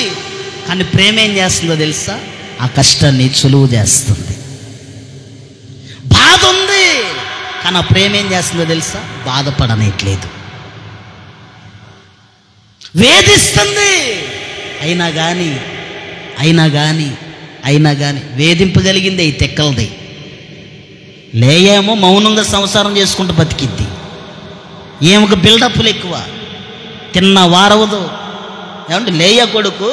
కానీ ప్రేమ ఏం చేస్తుందో తెలుసా? ఆ కష్టాన్ని సులువు చేస్తుంది. బాధ ఉంది, కానీ ఆ ప్రేమ ఏం చేస్తుందో తెలుసా? బాధపడనేట్లేదు. వేధిస్తుంది, అయినా కానీ వేధింపగలిగింది ఈ తెక్కలది. లేయేమో మౌనంగా సంసారం చేసుకుంటూ బతికిద్ది. ఏమొక బిల్డప్లు ఎక్కువ, తిన్న వారవదు. ఏమంటే లేయ కొడుకు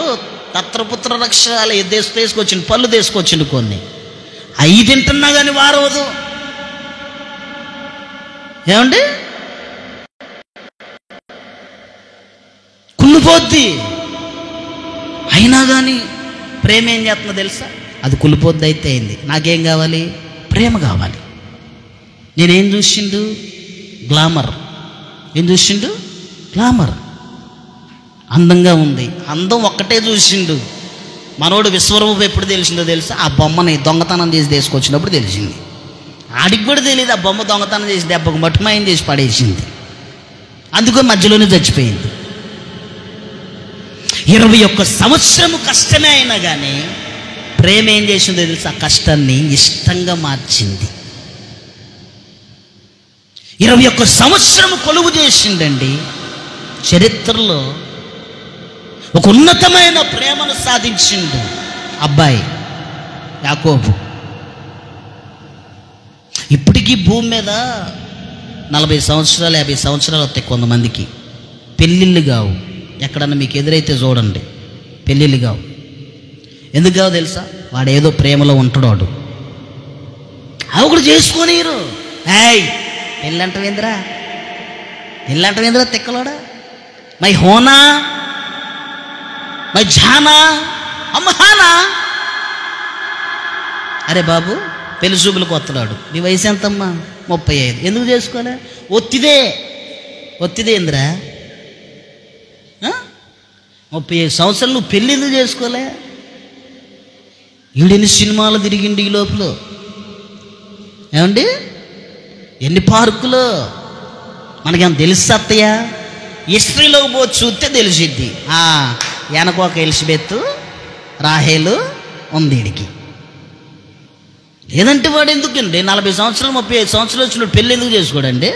తత్రపుత్ర రక్షాలు తీసుకొచ్చిండు, పళ్ళు తీసుకొచ్చిండు కొన్ని, అవి తింటున్నా కానీ వారవదు. ఏమండి కుళ్ళిపోద్ది. అయినా కానీ ప్రేమ ఏం చేస్తుందో తెలుసా? అది కుళ్ళిపోద్ది అయితే అయింది. నాకేం కావాలి? ప్రేమ కావాలి. నేనేం చూసిండు? గ్లామర్. ఏం చూసిండు? గ్లామర్. అందంగా ఉంది, అందం ఒక్కటే చూసిండు. మనోడు విశ్వరూపం ఎప్పుడు తెలిసిందో తెలుసా? ఆ బొమ్మని దొంగతనం చేసి తీసుకొచ్చినప్పుడు తెలిసింది. ఆడికి కూడా తెలియదు ఆ బొమ్మ దొంగతనం చేసి దెబ్బకు మట్టుమాయం చేసి పడేసింది. అందుకో మధ్యలోనే చచ్చిపోయింది. 21 సంవత్సరము కష్టమే అయినా కానీ ప్రేమ ఏం చేసిందో తెలుసా? ఆ కష్టాన్ని ఇష్టంగా మార్చింది. 21 సంవత్సరము కొలువు చేసిందండి. చరిత్రలో ఒక ఉన్నతమైన ప్రేమను సాధించిండు అబ్బాయి యాకోబు. ఇప్పటికీ భూమి మీద 40 సంవత్సరాలు 50 సంవత్సరాలు వస్తాయి కొంతమందికి, పెళ్ళిళ్ళు కావు. ఎక్కడన్నా మీకు ఎదురైతే చూడండి, పెళ్ళిళ్ళు కావు. ఎందుకు కావు తెలుసా? వాడు ఏదో ప్రేమలో ఉంటాడు. అవి కూడా చేసుకోనిరు. పెళ్ళంటవేంద్రా తిక్కలోడా, మై హోనా మై జానా అమ్మహానా. అరే బాబు, పెళ్లి చూపులకు వస్తున్నాడు. నీ వయసు ఎంతమ్మా? 35. ఎందుకు చేసుకోలే? ఒత్తిదే ఇంద్రా, 35 సంవత్సరాలు నువ్వు పెళ్ళి ఎందుకు చేసుకోలే? ఈడెన్ని సినిమాలు తిరిగిండి ఈ లోపల, ఏమండి ఎన్ని పార్కులు. మనకేం తెలుస్తయ్యా? హిస్టరీలోకి పోయి చూస్తే తెలిసిద్ది. వెనక ఒక ఎలిజబెత్ రాహేలు ఉంది వీడికి. లేదంటే వాడు ఎందుకండి 40 సంవత్సరాలు 35 సంవత్సరాలు వచ్చినప్పుడు పెళ్ళి ఎందుకు చేసుకోడండి?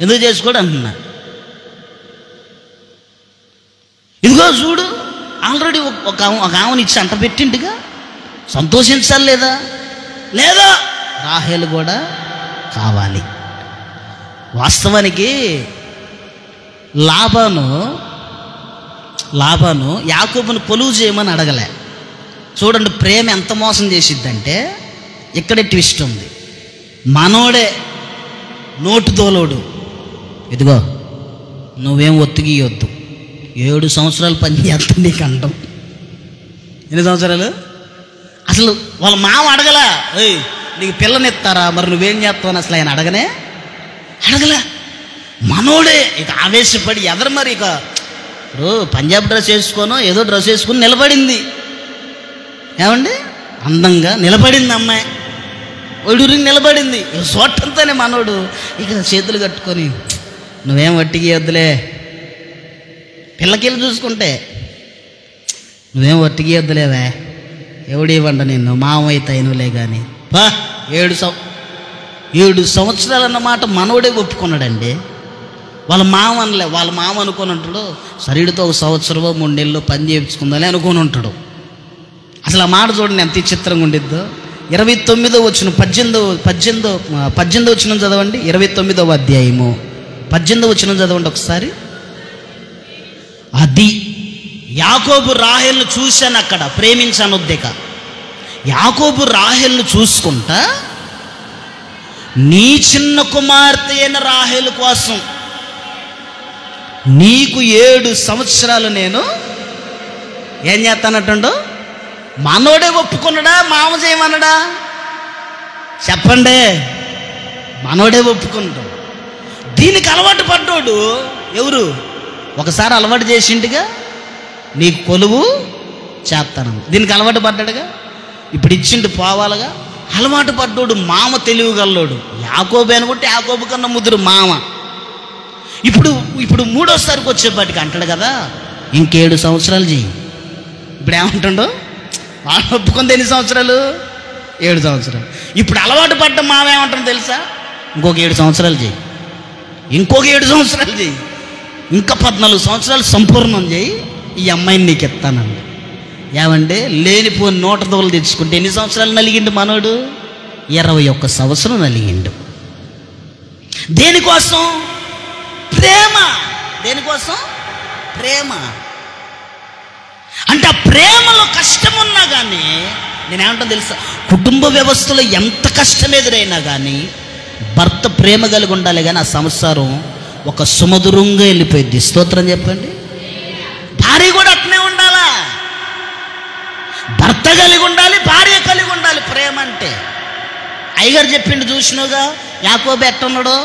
ఎందుకు చేసుకోడు అంటున్నా. ఇదిగో చూడు, ఆల్రెడీ ఒక ఆమెను ఇచ్చి అంట పెట్టిండుగా, సంతోషించాలి లేదా? రాహేలు కూడా కావాలి. వాస్తవానికి లాబాను యాకోబును కొలువు చేయమని అడగలే. చూడండి ప్రేమ ఎంత మోసం చేసిద్దంటే, ఇక్కడే ట్విస్ట్ ఉంది. మనోడే నోటు తోలోడు, ఇదిగో నువ్వేం ఒత్తిగియొద్దు, 7 సంవత్సరాలు పని చేస్తుంది నీకు అంటాం. ఎన్ని సంవత్సరాలు? అసలు వాళ్ళ మామ అడగలా, నీకు పిల్లనిస్తారా మరి నువ్వేం చేస్తావని అసలు ఆయన అడగలే. మనోడే ఇక ఆవేశపడి ఎదరు మరి ఇక పంజాబ్ డ్రెస్ వేసుకోనో ఏదో డ్రెస్ వేసుకుని నిలబడింది. ఏమండి అందంగా నిలబడింది అమ్మాయి, ఒడురికి నిలబడింది. చోటంతానే మనోడు ఇక చేతులు కట్టుకొని, నువ్వేం వట్టికి వద్దులే, పిల్లకిళ్ళు చూసుకుంటే నువ్వేం వట్టికి వద్దులేవే, ఎవడివ్వండి నిన్ను మామయ్య అయినలే కానీ 7 సంవత్సరాలు అన్నమాట మనోడే ఒప్పుకున్నాడండి. వాళ్ళ మామ అనలే, వాళ్ళ మామ అనుకొని ఉంటాడు, సరిడితో 1 సంవత్సరమో 3 నెలలు పని చేయించుకుందాలే అనుకొని ఉంటాడు. అసలు ఆ మాట చూడండి ఎంత చిత్రంగా ఉండిద్దో. 29వ వచనం 18వ వచనం చదవండి. 29వ అధ్యాయము 18వ వచనం చదవండి ఒకసారి. అది యాకోబు రాహేల్ను చూశాను, అక్కడ ప్రేమించాను ఉద్దేక. యాకోబు రాహేల్ను చూసుకుంటా నీ చిన్న కుమార్తె అయిన రాహేలు కోసం నీకు 7 సంవత్సరాలు నేను ఏం చేస్తానట్టుండో. మనోడే ఒప్పుకున్నాడా, మామ చేయమన్నాడా? చెప్పండి. మనోడే ఒప్పుకున్నాడు. దీనికి అలవాటు పడ్డాడు ఎవరు? ఒకసారి అలవాటు చేసిండుగా, నీకు కొలువు చేస్తాను. దీనికి అలవాటు పడ్డాడుగా, ఇప్పుడు ఇచ్చిండు పోవాలిగా. అలవాటు పడ్డాడు. మామ తెలివిగల్లోడు. యాకోబు అనుకుంటే యాకోబు కన్నా ముదురు మామ. ఇప్పుడు 3వసారికి వచ్చేపాటికి అంటాడు కదా, ఇంక 7 సంవత్సరాలు చెయ్యి. ఇప్పుడు ఏమంటాడు? వాళ్ళు ఒప్పుకుంది ఎన్ని సంవత్సరాలు? 7 సంవత్సరాలు. ఇప్పుడు అలవాటు పడ్డ మామ ఏమంటాడు తెలుసా? ఇంకొక 7 సంవత్సరాలు చెయ్యి, ఇంకొక 7 సంవత్సరాలు చెయ్యి, ఇంకా 14 సంవత్సరాలు సంపూర్ణం చేయి, ఈ అమ్మాయిని నీకు ఇస్తానండి. ఏమంటే లేనిపోని 100 దోలు తెచ్చుకుంటే ఎన్ని సంవత్సరాలు నలిగిండు మనోడు? 21 సంవత్సరం నలిగిండు. దేనికోసం? ప్రేమ. దేనికోసం? ప్రేమ. అంటే ఆ ప్రేమలో కష్టం ఉన్నా కానీ, నేనేమంటా తెలుసా, కుటుంబ వ్యవస్థలో ఎంత కష్టం ఎదురైనా కానీ భర్త ప్రేమ కలిగి ఉండాలి, కానీ ఆ సంసారం ఒక సుమధురంగా వెళ్ళిపోయింది. స్తోత్రం చెప్పండి. భార్య కూడా అట్నే ఉండాలా. భర్త కలిగి ఉండాలి, భార్య కలిగి ఉండాలి. ప్రేమ అంటే అయ్యగారు చెప్పిండు చూసినావుగా, యాకోబు ఎట్టున్నాడు,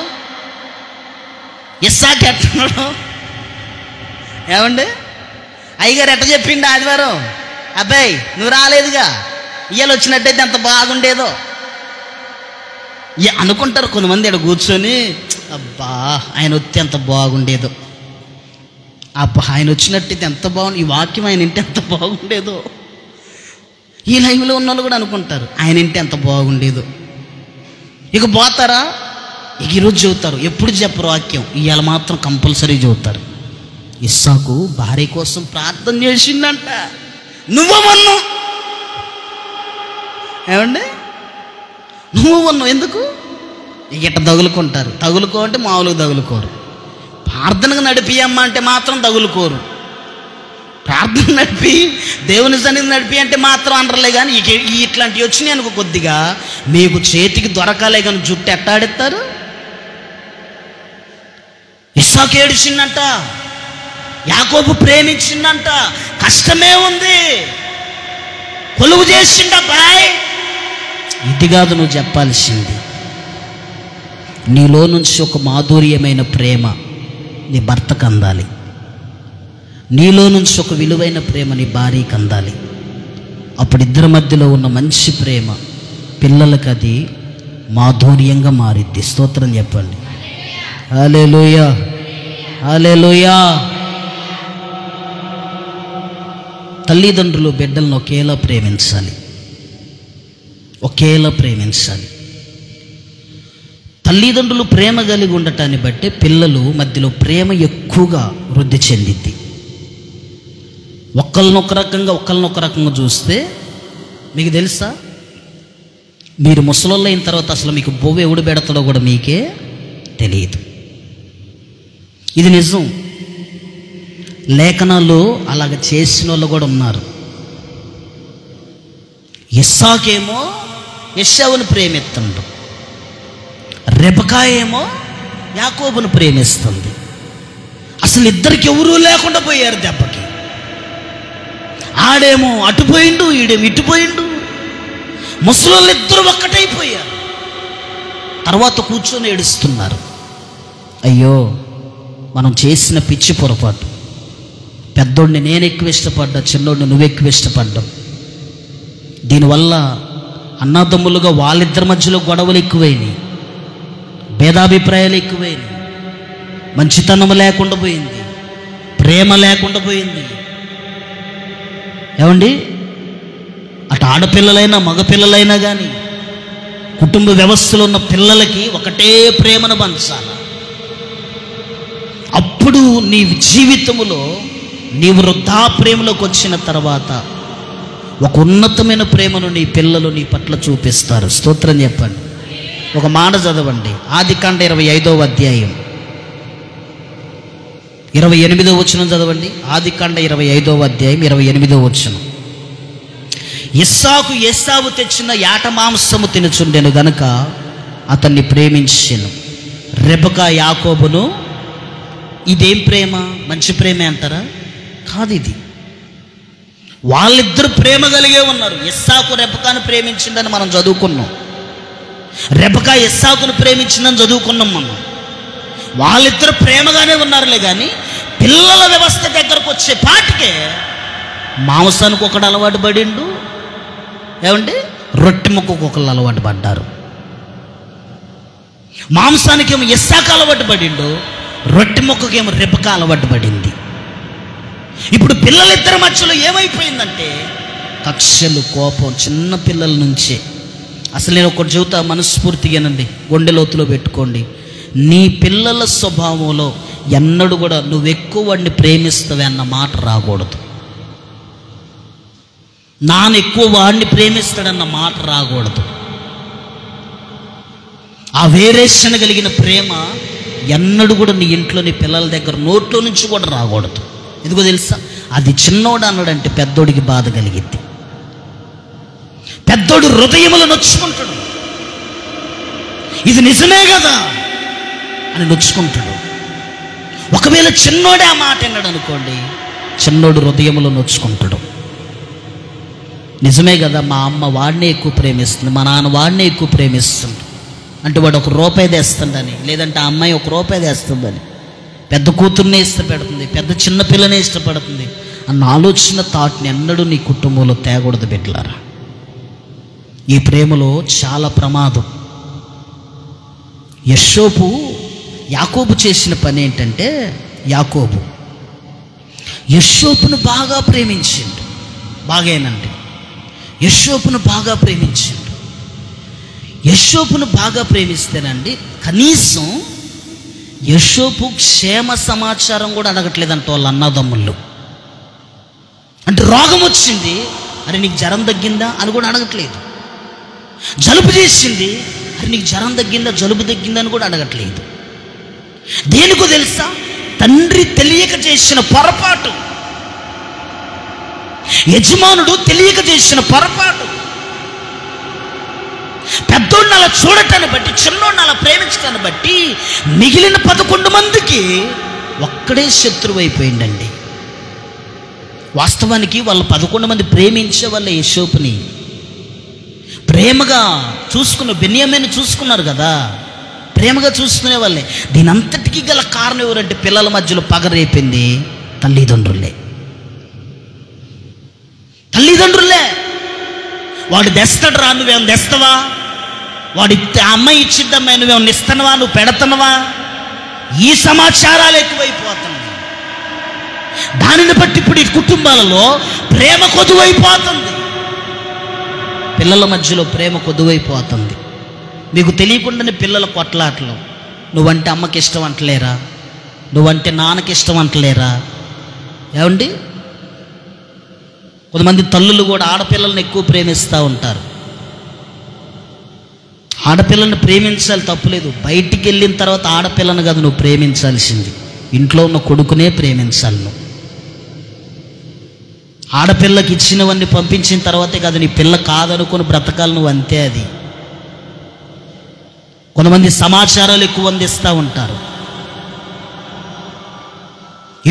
ఇస్సాకు ఎట్టున్నాడు. ఏమండి అయ్యగారు ఎట్ట చెప్పిండు ఆదివారం? అబ్బాయి నువ్వు రాలేదుగా, ఇయ్యాల వచ్చినట్టయితే ఎంత బాగుండేదో అనుకుంటారు కొంతమంది. ఇక్కడ కూర్చొని అబ్బా ఆయన వస్తే ఎంత బాగుండేదో, అబ్బా ఆయన వచ్చినట్టయితే ఎంత బాగుంది, ఈ వాక్యం ఆయన ఇంటే ఎంత బాగుండేదో. ఈ లైవ్లో ఉన్న వాళ్ళు కూడా అనుకుంటారు ఆయన ఇంటే ఎంత బాగుండేదో. ఇక పోతారా? ఇక ఈరోజు చెబుతారు. ఎప్పుడు చెప్పరు వాక్యం, ఇవాళ మాత్రం కంపల్సరీ చెబుతారు. ఇస్సాకు భార్య కోసం ప్రార్థన చేసిందంట. నువ్వమన్ను ఏమండి, నువ్వు ఎందుకు? ఇక ఇట్ట తగులుకుంటారు. తగులుకో అంటే మామూలుగా తగులుకోరు. ప్రార్థనకు నడిపియమ్మా అంటే మాత్రం తగులుకోరు. ప్రార్థన నడిపి దేవుని సన్నిధి నడిపి అంటే మాత్రం అనరలే. కానీ ఇట్లాంటివి వచ్చినాయి అనుకో, కొద్దిగా మీకు చేతికి దొరకాలే కానీ జుట్టు ఎట్టాడిస్తారు. ఇస్సాకు ఏడిచిందంట, యాకోబు ప్రేమించిందంట. కష్టమే ఉంది, కొలువు చేసిండ బాయ్. ఇది కాదు నువ్వు చెప్పాల్సింది. నీలో నుంచి ఒక మాధుర్యమైన ప్రేమ నీ భర్తకు అందాలి. నీలో నుంచి ఒక విలువైన ప్రేమ నీ భార్యకి అందాలి. అప్పుడు ఇద్దరి మధ్యలో ఉన్న మంచి ప్రేమ పిల్లలకు అది మాధుర్యంగా మారిద్ది. స్తోత్రం చెప్పండి. హల్లెలూయా, హల్లెలూయా. తల్లిదండ్రులు బిడ్డలను ఒకేలా ప్రేమించాలి, ఒకేలా ప్రేమించాలి. తల్లిదండ్రులు ప్రేమ కలిగి ఉండటాన్ని బట్టి పిల్లలు మధ్యలో ప్రేమ ఎక్కువగా వృద్ధి చెందిద్ది. ఒకళ్ళనొక రకంగా చూస్తే మీకు తెలుసా, మీరు ముసలోళ్ళు అయిన తర్వాత అసలు మీకు బొవ్వ ఎవడు పెడతాడో కూడా మీకే తెలియదు. ఇది నిజం. లేఖనాలు అలాగ చేసిన వాళ్ళు కూడా ఉన్నారు. ఇస్సాకేమో ఎశావును ప్రేమిస్తుండు, రెబకా ఏమో యాకోబును ప్రేమిస్తుంది. అసలు ఇద్దరికి ఎవరూ లేకుండా పోయారు దెబ్బకి. ఆడేమో అటుపోయిండు, ఈడేమో ఇటుపోయిండు. ముసలోళ్ళు ఇద్దరు ఒక్కటైపోయారు. తర్వాత కూర్చొని ఏడుస్తున్నారు. అయ్యో మనం చేసిన పిచ్చి పొరపాటు. పెద్దోడిని నేను ఎక్కువ ఇష్టపడ్డా, చిన్నోడిని నువ్వు ఎక్కువ ఇష్టపడ్డావు. దీనివల్ల అన్నదమ్ములుగా వాళ్ళిద్దరి మధ్యలో గొడవలు ఎక్కువైనాయి, భేదాభిప్రాయాలు ఎక్కువైనాయి, మంచితనం లేకుండా పోయింది, ప్రేమ లేకుండా పోయింది. ఏమండి అటు ఆడపిల్లలైనా మగపిల్లలైనా కానీ కుటుంబ వ్యవస్థలో ఉన్న పిల్లలకి ఒకటే ప్రేమను పంచాలి. అప్పుడు నీ జీవితంలో నీ వృద్ధాప్రేమలోకి వచ్చిన తర్వాత ఒక ఉన్నతమైన ప్రేమను నీ పిల్లలు నీ పట్ల చూపిస్తారు. స్తోత్రం చెప్పండి. ఒక మాట చదవండి, ఆదికాండ 25వ అధ్యాయం 28వ వచనం చదవండి. ఆదికాండ 25వ అధ్యాయం 28వ వచనం. ఇస్సాకు ఏశావు తెచ్చిన యాట మాంసము తినుచుండెను గనుక అతన్ని ప్రేమించెను. రెబెకా యాకోబును. ఇదేం ప్రేమ? మంచి ప్రేమే అంటారా? కాదు. ఇది వాళ్ళిద్దరు ప్రేమ కలిగే ఉన్నారు. ఇస్సాకు రెబెకాను ప్రేమించిందని మనం చదువుకున్నాం. రెబెకా ఇస్సాకును ప్రేమించిందని చదువుకున్నాం మనం. వాళ్ళిద్దరు ప్రేమగానే ఉన్నారులే కానీ పిల్లల వ్యవస్థ దగ్గరకు వచ్చే పాటికే మాంసానికి ఒకడు అలవాటు పడిండు, ఏమండి రొట్టె ముక్కకు ఒకళ్ళు అలవాటు పడ్డారు. మాంసానికి ఏమో ఇస్సాకు అలవాటు పడిండు, రొట్టె ముక్కకేమో రెబెకా అలవాటు పడింది. ఇప్పుడు పిల్లలిద్దరి మధ్యలో ఏమైపోయిందంటే కక్షలు, కోపం చిన్న పిల్లల నుంచే. అసలు నేను ఒకటి చెబుతా, మనస్ఫూర్తిగానండి, గుండె లోతులో పెట్టుకోండి. నీ పిల్లల స్వభావంలో ఎన్నడూ కూడా నువ్వు ఎక్కువ వాడిని ప్రేమిస్తావే అన్న మాట రాకూడదు. నాన్న ఎక్కువ వాడిని ప్రేమిస్తాడన్న మాట రాకూడదు. ఆ వేరేషన్ కలిగిన ప్రేమ ఎన్నడూ కూడా నీ ఇంట్లో నీ పిల్లల దగ్గర నోట్లో నుంచి కూడా రాకూడదు. ఎందుకో తెలుసా? అది చిన్నోడు అన్నాడంటే పెద్దోడికి బాధ కలిగిద్ది. పెద్దోడు హృదయములు నొచ్చుకుంటాడు, ఇది నిజమే కదా అని నొచ్చుకుంటాడు. ఒకవేళ చిన్నోడే ఆ మాట అన్నాడు అనుకోండి, చిన్నోడు హృదయములో నొచ్చుకుంటాడు. నిజమే కదా, మా అమ్మ వాడినే ఎక్కువ ప్రేమిస్తుంది, మా నాన్న వాడినే ఎక్కువ ప్రేమిస్తుంది అంటే వాడు ₹1 తెస్తుందని, లేదంటే ఆ అమ్మాయి ₹1 తెస్తుందని పెద్ద కూతుర్నే ఇష్టపడుతుంది, పెద్ద చిన్న పిల్లనే ఇష్టపడుతుంది అన్న ఆలోచన థాట్ని ఎన్నడూ నీ కుటుంబంలో తేకూడదు బిడ్డలారా. ఈ ప్రేమలో చాలా ప్రమాదం. యాకోబు చేసిన పని ఏంటంటే, యోసేపును బాగా ప్రేమించిండు. బాగేనండి, యోసేపును బాగా ప్రేమించిండు. యోసేపును బాగా ప్రేమిస్తేనండి కనీసం యోసేపు క్షేమ సమాచారం కూడా అడగట్లేదంట వాళ్ళ అన్నదమ్ముళ్ళు. అంటే రోగం వచ్చింది, అరే నీకు జ్వరం తగ్గిందా అని కూడా అడగట్లేదు. జలుబు చేసింది, అరే నీకు జ్వరం తగ్గిందా, జలుబు తగ్గిందా అని కూడా అడగట్లేదు. దేనికో తెలుసా? తండ్రి తెలియక చేసిన పొరపాటు, యజమానుడు తెలియక చేసిన పొరపాటు. పెద్దోడిని అలా చూడటాన్ని బట్టి, చిన్నోడిని అలా ప్రేమించడాన్ని బట్టి మిగిలిన 11 మందికి ఒక్కడే శత్రువు అయిపోయిందండి. వాస్తవానికి వాళ్ళు 11 మంది ప్రేమించే వాళ్ళ యోసేపుని ప్రేమగా చూసుకున్న బెన్యామీను చూసుకున్నారు కదా, ప్రేమగా చూసుకునే వాళ్ళే. దీని అంతటికీ గల కారణం ఎవరంటే పిల్లల మధ్యలో పగరేపింది తల్లిదండ్రులే. వాడు తెస్తాడు రా, నువ్వేమన్నా తెస్తావా? వాడు ఆ అమ్మాయి ఇచ్చిద్దమ్మా, నువ్వేమన్నా ఇస్తున్నావా, నువ్వు పెడతావా? ఈ సమాచారాలు ఎక్కువైపోతున్నాయి. దానిని బట్టి ఇప్పుడు ఈ కుటుంబాలలో ప్రేమ కొదువైపోతుంది, పిల్లల మధ్యలో ప్రేమ కొదువైపోతుంది. మీకు తెలియకుండానే పిల్లల కొట్లాటలు. నువ్వంటే అమ్మకి ఇష్టం అంటలేరా, నువ్వంటే నాన్నకి ఇష్టం అంటలేరా? ఏమండి, కొంతమంది తల్లులు కూడా ఆడపిల్లల్ని ఎక్కువ ప్రేమిస్తూ ఉంటారు. ఆడపిల్లని ప్రేమించాలి, తప్పులేదు. బయటికి వెళ్ళిన తర్వాత ఆడపిల్లను కాదు నువ్వు ప్రేమించాల్సింది, ఇంట్లో ఉన్న కొడుకునే ప్రేమించాలి నువ్వు. ఆడపిల్లకి ఇచ్చినవన్నీ పంపించిన తర్వాతే కాదు నీ పిల్ల కాదనుకొని బ్రతకాలి నువ్వు, అంతే. అది కొంతమంది సమాచారాలు ఎక్కువ అందిస్తూ ఉంటారు,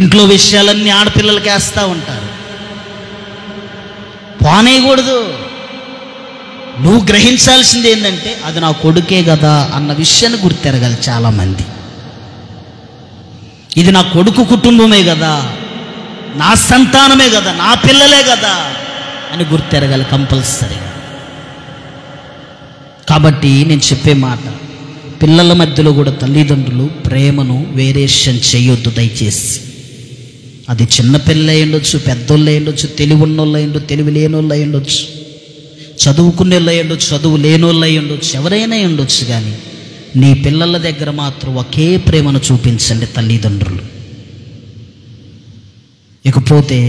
ఇంట్లో విషయాలన్నీ ఆడపిల్లలకి వేస్తూ ఉంటారు. పోనేయకూడదు. నువ్వు గ్రహించాల్సింది ఏంటంటే అది నా కొడుకే కదా అన్న విషయాన్ని గుర్తెరగాలి చాలామంది. ఇది నా కొడుకు కుటుంబమే కదా, నా సంతానమే కదా, నా పిల్లలే కదా అని గుర్తెరగాలి కంపల్సరీగా. కాబట్టి నేను చెప్పే మాట, పిల్లల మధ్యలో కూడా తల్లిదండ్రులు ప్రేమను వేరియేషన్ చేయొద్దు దయచేసి. అది చిన్నపిల్ల అయి ఉండొచ్చు, పెద్దోళ్ళు అయి ఉండొచ్చు, తెలివి ఉన్నోళ్ళు అయి ఉండొచ్చు, తెలివి లేనోళ్ళు అయి ఉండొచ్చు. చదువుకునే ఉండొచ్చు, చదువు లేనోళ్ళు అయి ఉండొచ్చు, ఎవరైనా ఉండొచ్చు, కానీ నీ పిల్లల దగ్గర మాత్రం ఒకే ప్రేమను చూపించండి తల్లిదండ్రులు. ఇకపోతే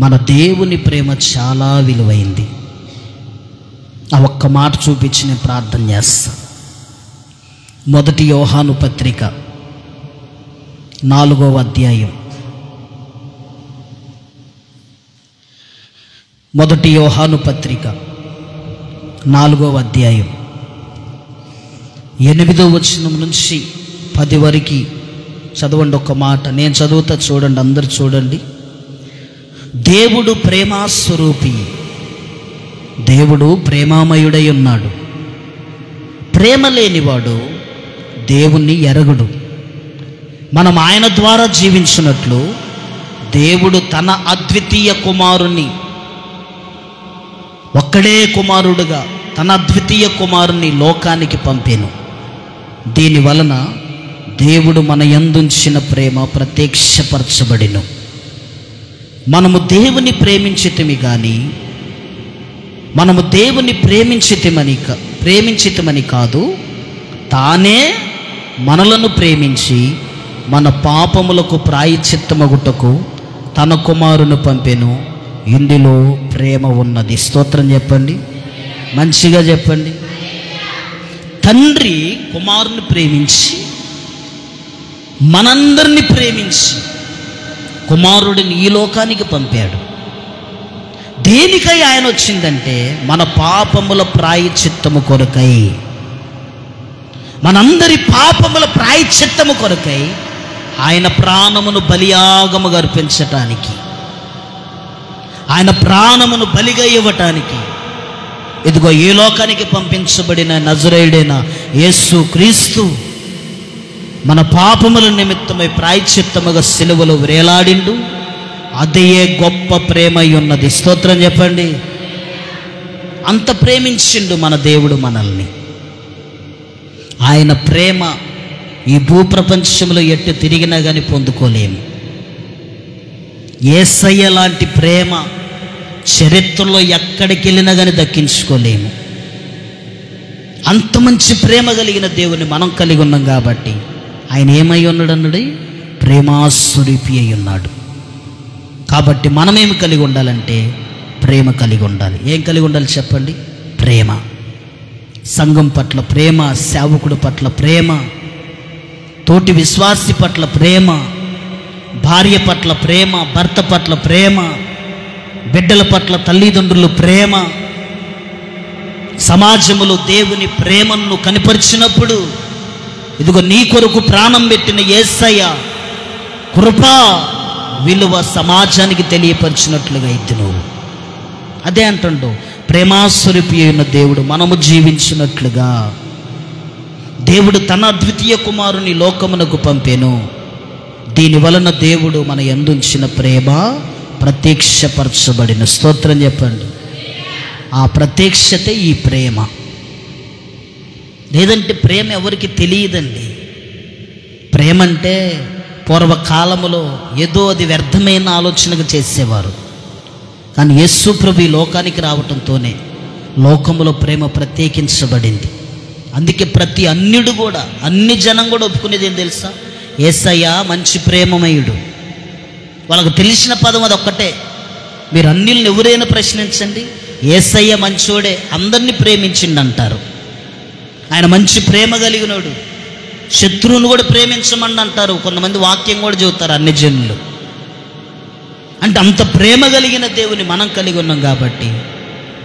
మన దేవుని ప్రేమ చాలా విలువైంది. ఆ ఒక్క మాట చూపించి నేను ప్రార్థన చేస్తా. 1 యోహాను పత్రిక 4వ అధ్యాయం. 1 యోహాను పత్రిక 4వ అధ్యాయం 8వ వచనం నుంచి 10 వరకు చదవండి. ఒక మాట నేను చదువుతా, చూడండి, అందరు చూడండి. దేవుడు ప్రేమాస్వరూపి, దేవుడు ప్రేమామయుడై ఉన్నాడు. ప్రేమ లేనివాడు దేవుణ్ణి ఎరగడు. మనం ఆయన ద్వారా జీవించినట్లు దేవుడు తన అద్వితీయ కుమారుని, ఒక్కడే కుమారుడుగా తన అద్వితీయ కుమారుని లోకానికి పంపెను. దీని వలన దేవుడు మన యందుంచిన ప్రేమ ప్రత్యక్షపరచబడిను. మనము దేవుని ప్రేమించితిమని కాదు, తానే మనలను ప్రేమించి మన పాపములకు ప్రాయశ్చిత్తమగుటకు తన కుమారుని పంపెను. ఇందులో ప్రేమ ఉన్నది. స్తోత్రం చెప్పండి, మంచిగా చెప్పండి. తండ్రి కుమారుని ప్రేమించి, మనందరినీ ప్రేమించి కుమారుడిని ఈ లోకానికి పంపాడు. దేనికై ఆయన వచ్చిందంటే మన పాపముల ప్రాయశ్చిత్తము కొరకై, మనందరి పాపముల ప్రాయశ్చిత్తము కొరకై ఆయన ప్రాణమును బలియాగముగా అర్పించటానికి, ఆయన ప్రాణమును బలిగా ఇవ్వటానికి ఇదిగో ఈ లోకానికి పంపించబడిన నజరేయుడైన యేసు క్రీస్తు మన పాపముల నిమిత్తమై ప్రాయశ్చిత్తముగా సిలువలో వేలాడిండు. అదే గొప్ప ప్రేమ ఉన్నది. స్తోత్రం చెప్పండి. అంత ప్రేమించిండు మన దేవుడు మనల్ని. ఆయన ప్రేమ ఈ భూప్రపంచంలో ఎట్టు తిరిగినా కానీ పొందుకోలేము. యేసయ్య లాంటి ప్రేమ చరిత్రలో ఎక్కడికి వెళ్ళినా కానీ దక్కించుకోలేము. అంత మంచి ప్రేమ కలిగిన దేవుని మనం కలిగి ఉన్నాం కాబట్టి ఆయన ఏమై ఉన్నాడు అన్నాడు? ప్రేమాస్వరూపి అయి ఉన్నాడు. కాబట్టి మనమేమి కలిగి ఉండాలంటే ప్రేమ కలిగి ఉండాలి. ఏం కలిగి ఉండాలి చెప్పండి? ప్రేమ. సంఘం పట్ల ప్రేమ, సేవకుడు పట్ల ప్రేమ, తోటి విశ్వాసి పట్ల ప్రేమ, భార్య పట్ల ప్రేమ, భర్త పట్ల ప్రేమ, బిడ్డల పట్ల తల్లిదండ్రులు ప్రేమ. సమాజములో దేవుని ప్రేమను కనిపరిచినప్పుడు ఇదిగో నీ కొరకు ప్రాణం పెట్టిన యేసయ్య కృప విలువ సమాజానికి తెలియపరిచినట్లుగా అయితే నువ్వు అదే అంటుండో ప్రేమాస్వరూపి అయిన దేవుడు మనము జీవించినట్లుగా దేవుడు తన అద్వితీయ కుమారుని లోకమునకు పంపెను. దీని వలన దేవుడు మన యందుంచిన ప్రేమ ప్రత్యక్షపరచబడిన. స్తోత్రం చెప్పండి. ఆ ప్రత్యక్షతే ఈ ప్రేమ. లేదంటే ప్రేమ ఎవరికి తెలియదండి. ప్రేమ అంటే పూర్వకాలములో ఏదో అది వ్యర్థమైన ఆలోచనగా చేసేవారు. కానీ యేసు ప్రభు ఈ లోకానికి రావటంతోనే లోకములో ప్రేమ ప్రత్యేకించబడింది. అందుకే ప్రతి అన్యుడు కూడా, అన్ని జనం కూడా ఒప్పుకునేది ఏం తెలుసా? యేసయ్య మంచి ప్రేమమయుడు. వాళ్ళకు తెలిసిన పదం అది ఒక్కటే. మీరు అన్యుల్ని ఎవరైనా ప్రశ్నించండి, యేసయ్య మంచోడే, అందరినీ ప్రేమించిండు అంటారు. ఆయన మంచి ప్రేమ కలిగినోడు, శత్రువును కూడా ప్రేమించమని అంటారు. కొంతమంది వాక్యం కూడా చెబుతారు అన్ని జనులు. అంటే అంత ప్రేమ కలిగిన దేవుని మనం కలిగి ఉన్నాం కాబట్టి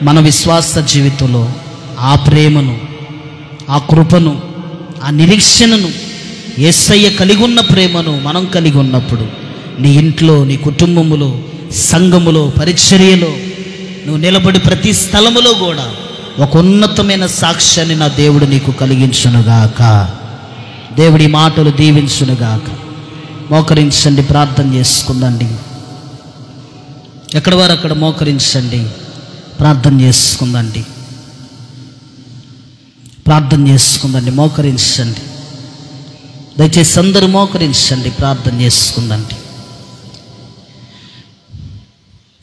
మన విశ్వాస జీవితంలో ఆ ప్రేమను, ఆ కృపను, ఆ నిరీక్షణను, యేసయ్య కలిగి ఉన్న ప్రేమను మనం కలిగి ఉన్నప్పుడు నీ ఇంట్లో, నీ కుటుంబములో, సంఘములో, పరిచర్యలో నువ్వు నిలబడి ప్రతి స్థలములో కూడా ఒక ఉన్నతమైన సాక్ష్యాన్ని నా దేవుడు నీకు కలిగించునుగాక. దేవుడి మాటలు దీవించునుగాక. మోకరించండి, ప్రార్థన చేసుకుందండి. ఎక్కడ వారు అక్కడ మోకరించండి, ప్రార్థన చేసుకుందండి. ప్రార్థన చేసుకుందండి, మోకరించండి. దయచేసి అందరూ మోకరించండి, ప్రార్థన చేసుకుందండి.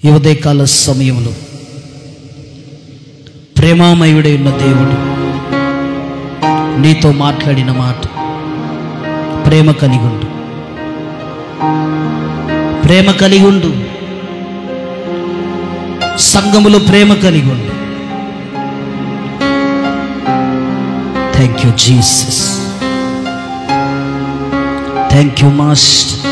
ఈ ఉదయకాల సమయంలో ప్రేమామయుడై ఉన్న దేవుడు నీతో మాట్లాడిన మాట, ప్రేమ కలిగి ఉండు, ప్రేమ కలిగి ఉండు, సంఘములో ప్రేమ కలిగి ఉండు. Thank you Jesus, thank you master.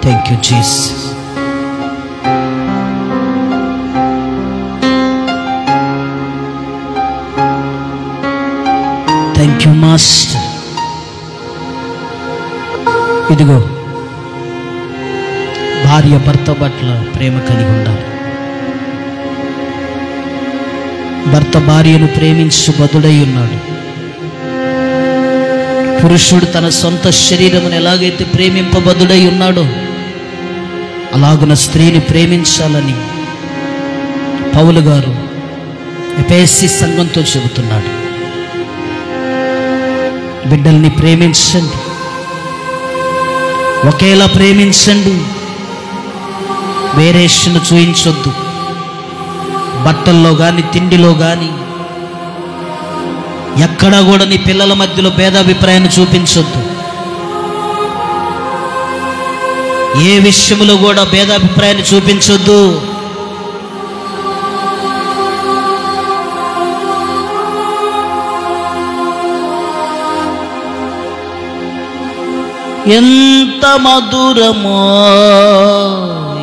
Thank you Jesus. Thank you master. ఇదిగో భార్య భర్త పట్ల ప్రేమ కలిగి ఉండాలి. భర్త భార్యను ప్రేమించు బదుడై ఉన్నాడు. పురుషుడు తన సొంత శరీరమును ఎలాగైతే ప్రేమింపబదుడై ఉన్నాడో అలాగున స్త్రీని ప్రేమించాలని పౌలు గారు ఎఫెసీ సంఘంతో చెబుతున్నాడు. బిడ్డల్ని ప్రేమించండి, ఒకేలా ప్రేమించండి, వేరియేషన్ చూయించొద్దు. బట్టల్లో కానీ తిండిలో కానీ ఎక్కడా కూడా నీ పిల్లల మధ్యలో భేదాభిప్రాయాన్ని చూపించొద్దు. ఏ విషయంలో కూడా భేదాభిప్రాయాన్ని చూపించొద్దు. ఎంత మధురమో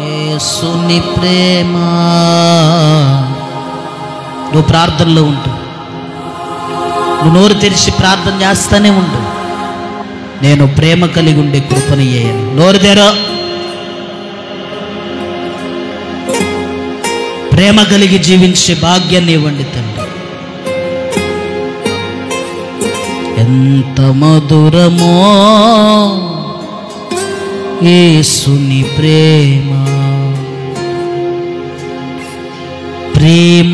యేసుని ప్రేమ. నువ్వు ప్రార్థనలో ఉంటు, నువ్వు నోరు తెరిచి ప్రార్థన చేస్తానే ఉండు. నేను ప్రేమ కలిగి ఉండే కృపనియ్యను. నోరు తెరో, ప్రేమ కలిగి జీవించే భాగ్యాన్ని ఇవ్వండి తండ్రి. ఎంత మధురమో యేసుని ప్రేమ, ప్రేమ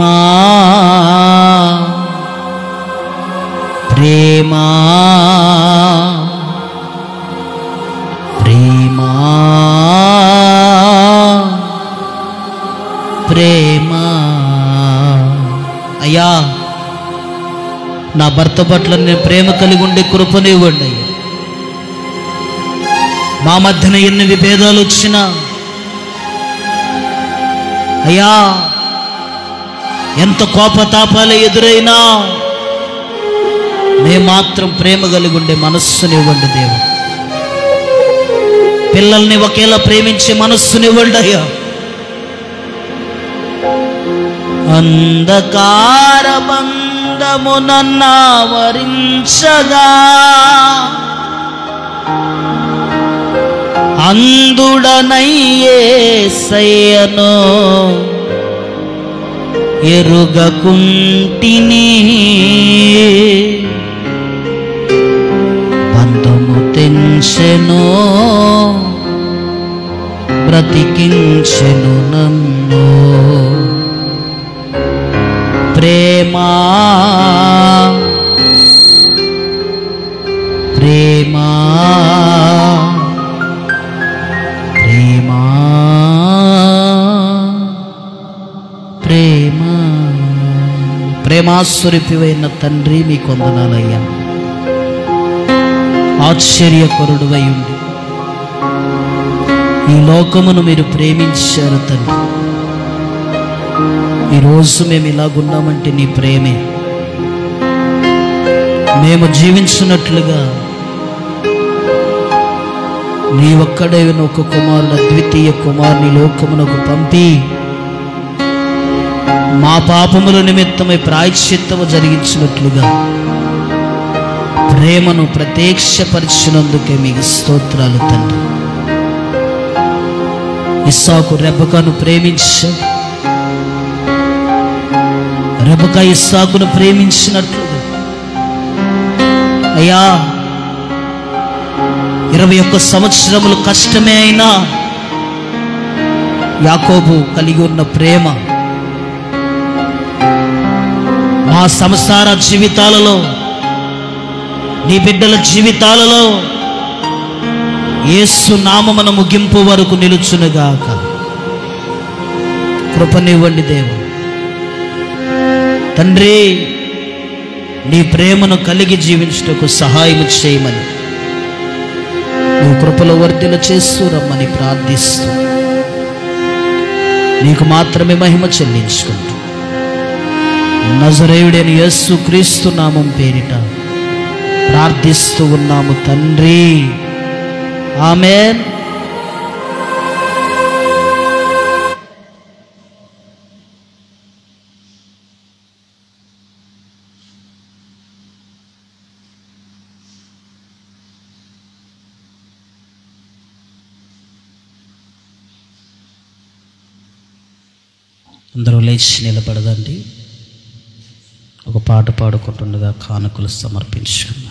ప్రేమ ప్రేమ ప్రేమ. అయ్యా, నా భర్త పట్ల నేను ప్రేమ కలిగి ఉండే కృపనివ్వండి అయ్యా. మా మధ్యన ఎన్ని విభేదాలు వచ్చినా అయ్యా, ఎంత కోపతాపాలు ఎదురైనా మేము మాత్రం ప్రేమ కలిగి ఉండే మనస్సునివ్వండి దేవా. పిల్లల్ని ఒకేలా ప్రేమించే మనస్సునివ్వండి అయ్యా. అంధకార బంధము నన్నావరించగా అందుడనయ్యేసయ్యను ఎరుగకుంటిని, బంధము తెంచెను బ్రతికించెను నన్ను. ప్రేమ ప్రేమ ప్రేమ ప్రేమ. ప్రేమాస్వరూపివైన తండ్రి, మీకు వందనాలయ్యా. ఆశ్చర్యకరుడువై ఉండి ఈ లోకమును మీరు ప్రేమించారు తండ్రి. ఈరోజు మేము ఇలాగున్నామంటే నీ ప్రేమే. మేము జీవించినట్లుగా నీ ఒక్కడే ఒక కుమారుడు, అద్వితీయ కుమారుని లోకమునకు పంపి మా పాపముల నిమిత్తమై ప్రాయశ్చిత్తము జరిగించినట్లుగా ప్రేమను ప్రత్యక్షపరిచినందుకే మీకు స్తోత్రాలు తండ్రి. ఇస్సాకు రెబెకాను ప్రేమించాడు. రెబెకా ఇస్సాకును ప్రేమించినట్లుగా అయ్యా 21 సంవత్సరములు కష్టమే అయినా యాకోబు కలిగి ఉన్న ప్రేమ మా సంసార జీవితాలలో, నీ బిడ్డల జీవితాలలో యేసు నామమున ముగింపు వరకు నిలుచునుగాక. కృపనివ్వండి దేవా. తండ్రి, నీ ప్రేమను కలిగి జీవించుటకు సహాయం చేయమని, నువ్వు కృపలో వర్ధిల్ల చేస్తూ రమ్మని ప్రార్థిస్తూ నీకు మాత్రమే మహిమ చెల్లించుకుంటూ నజరేయుడైన యేసు క్రీస్తు నామం పేరిట ప్రార్థిస్తూ ఉన్నాము తండ్రి. ఆమేన్. అందరూ లేచి నిలబడదండి. ఒక పాట పాడుకుంటుండగా కానుకలు సమర్పించుకుందాం.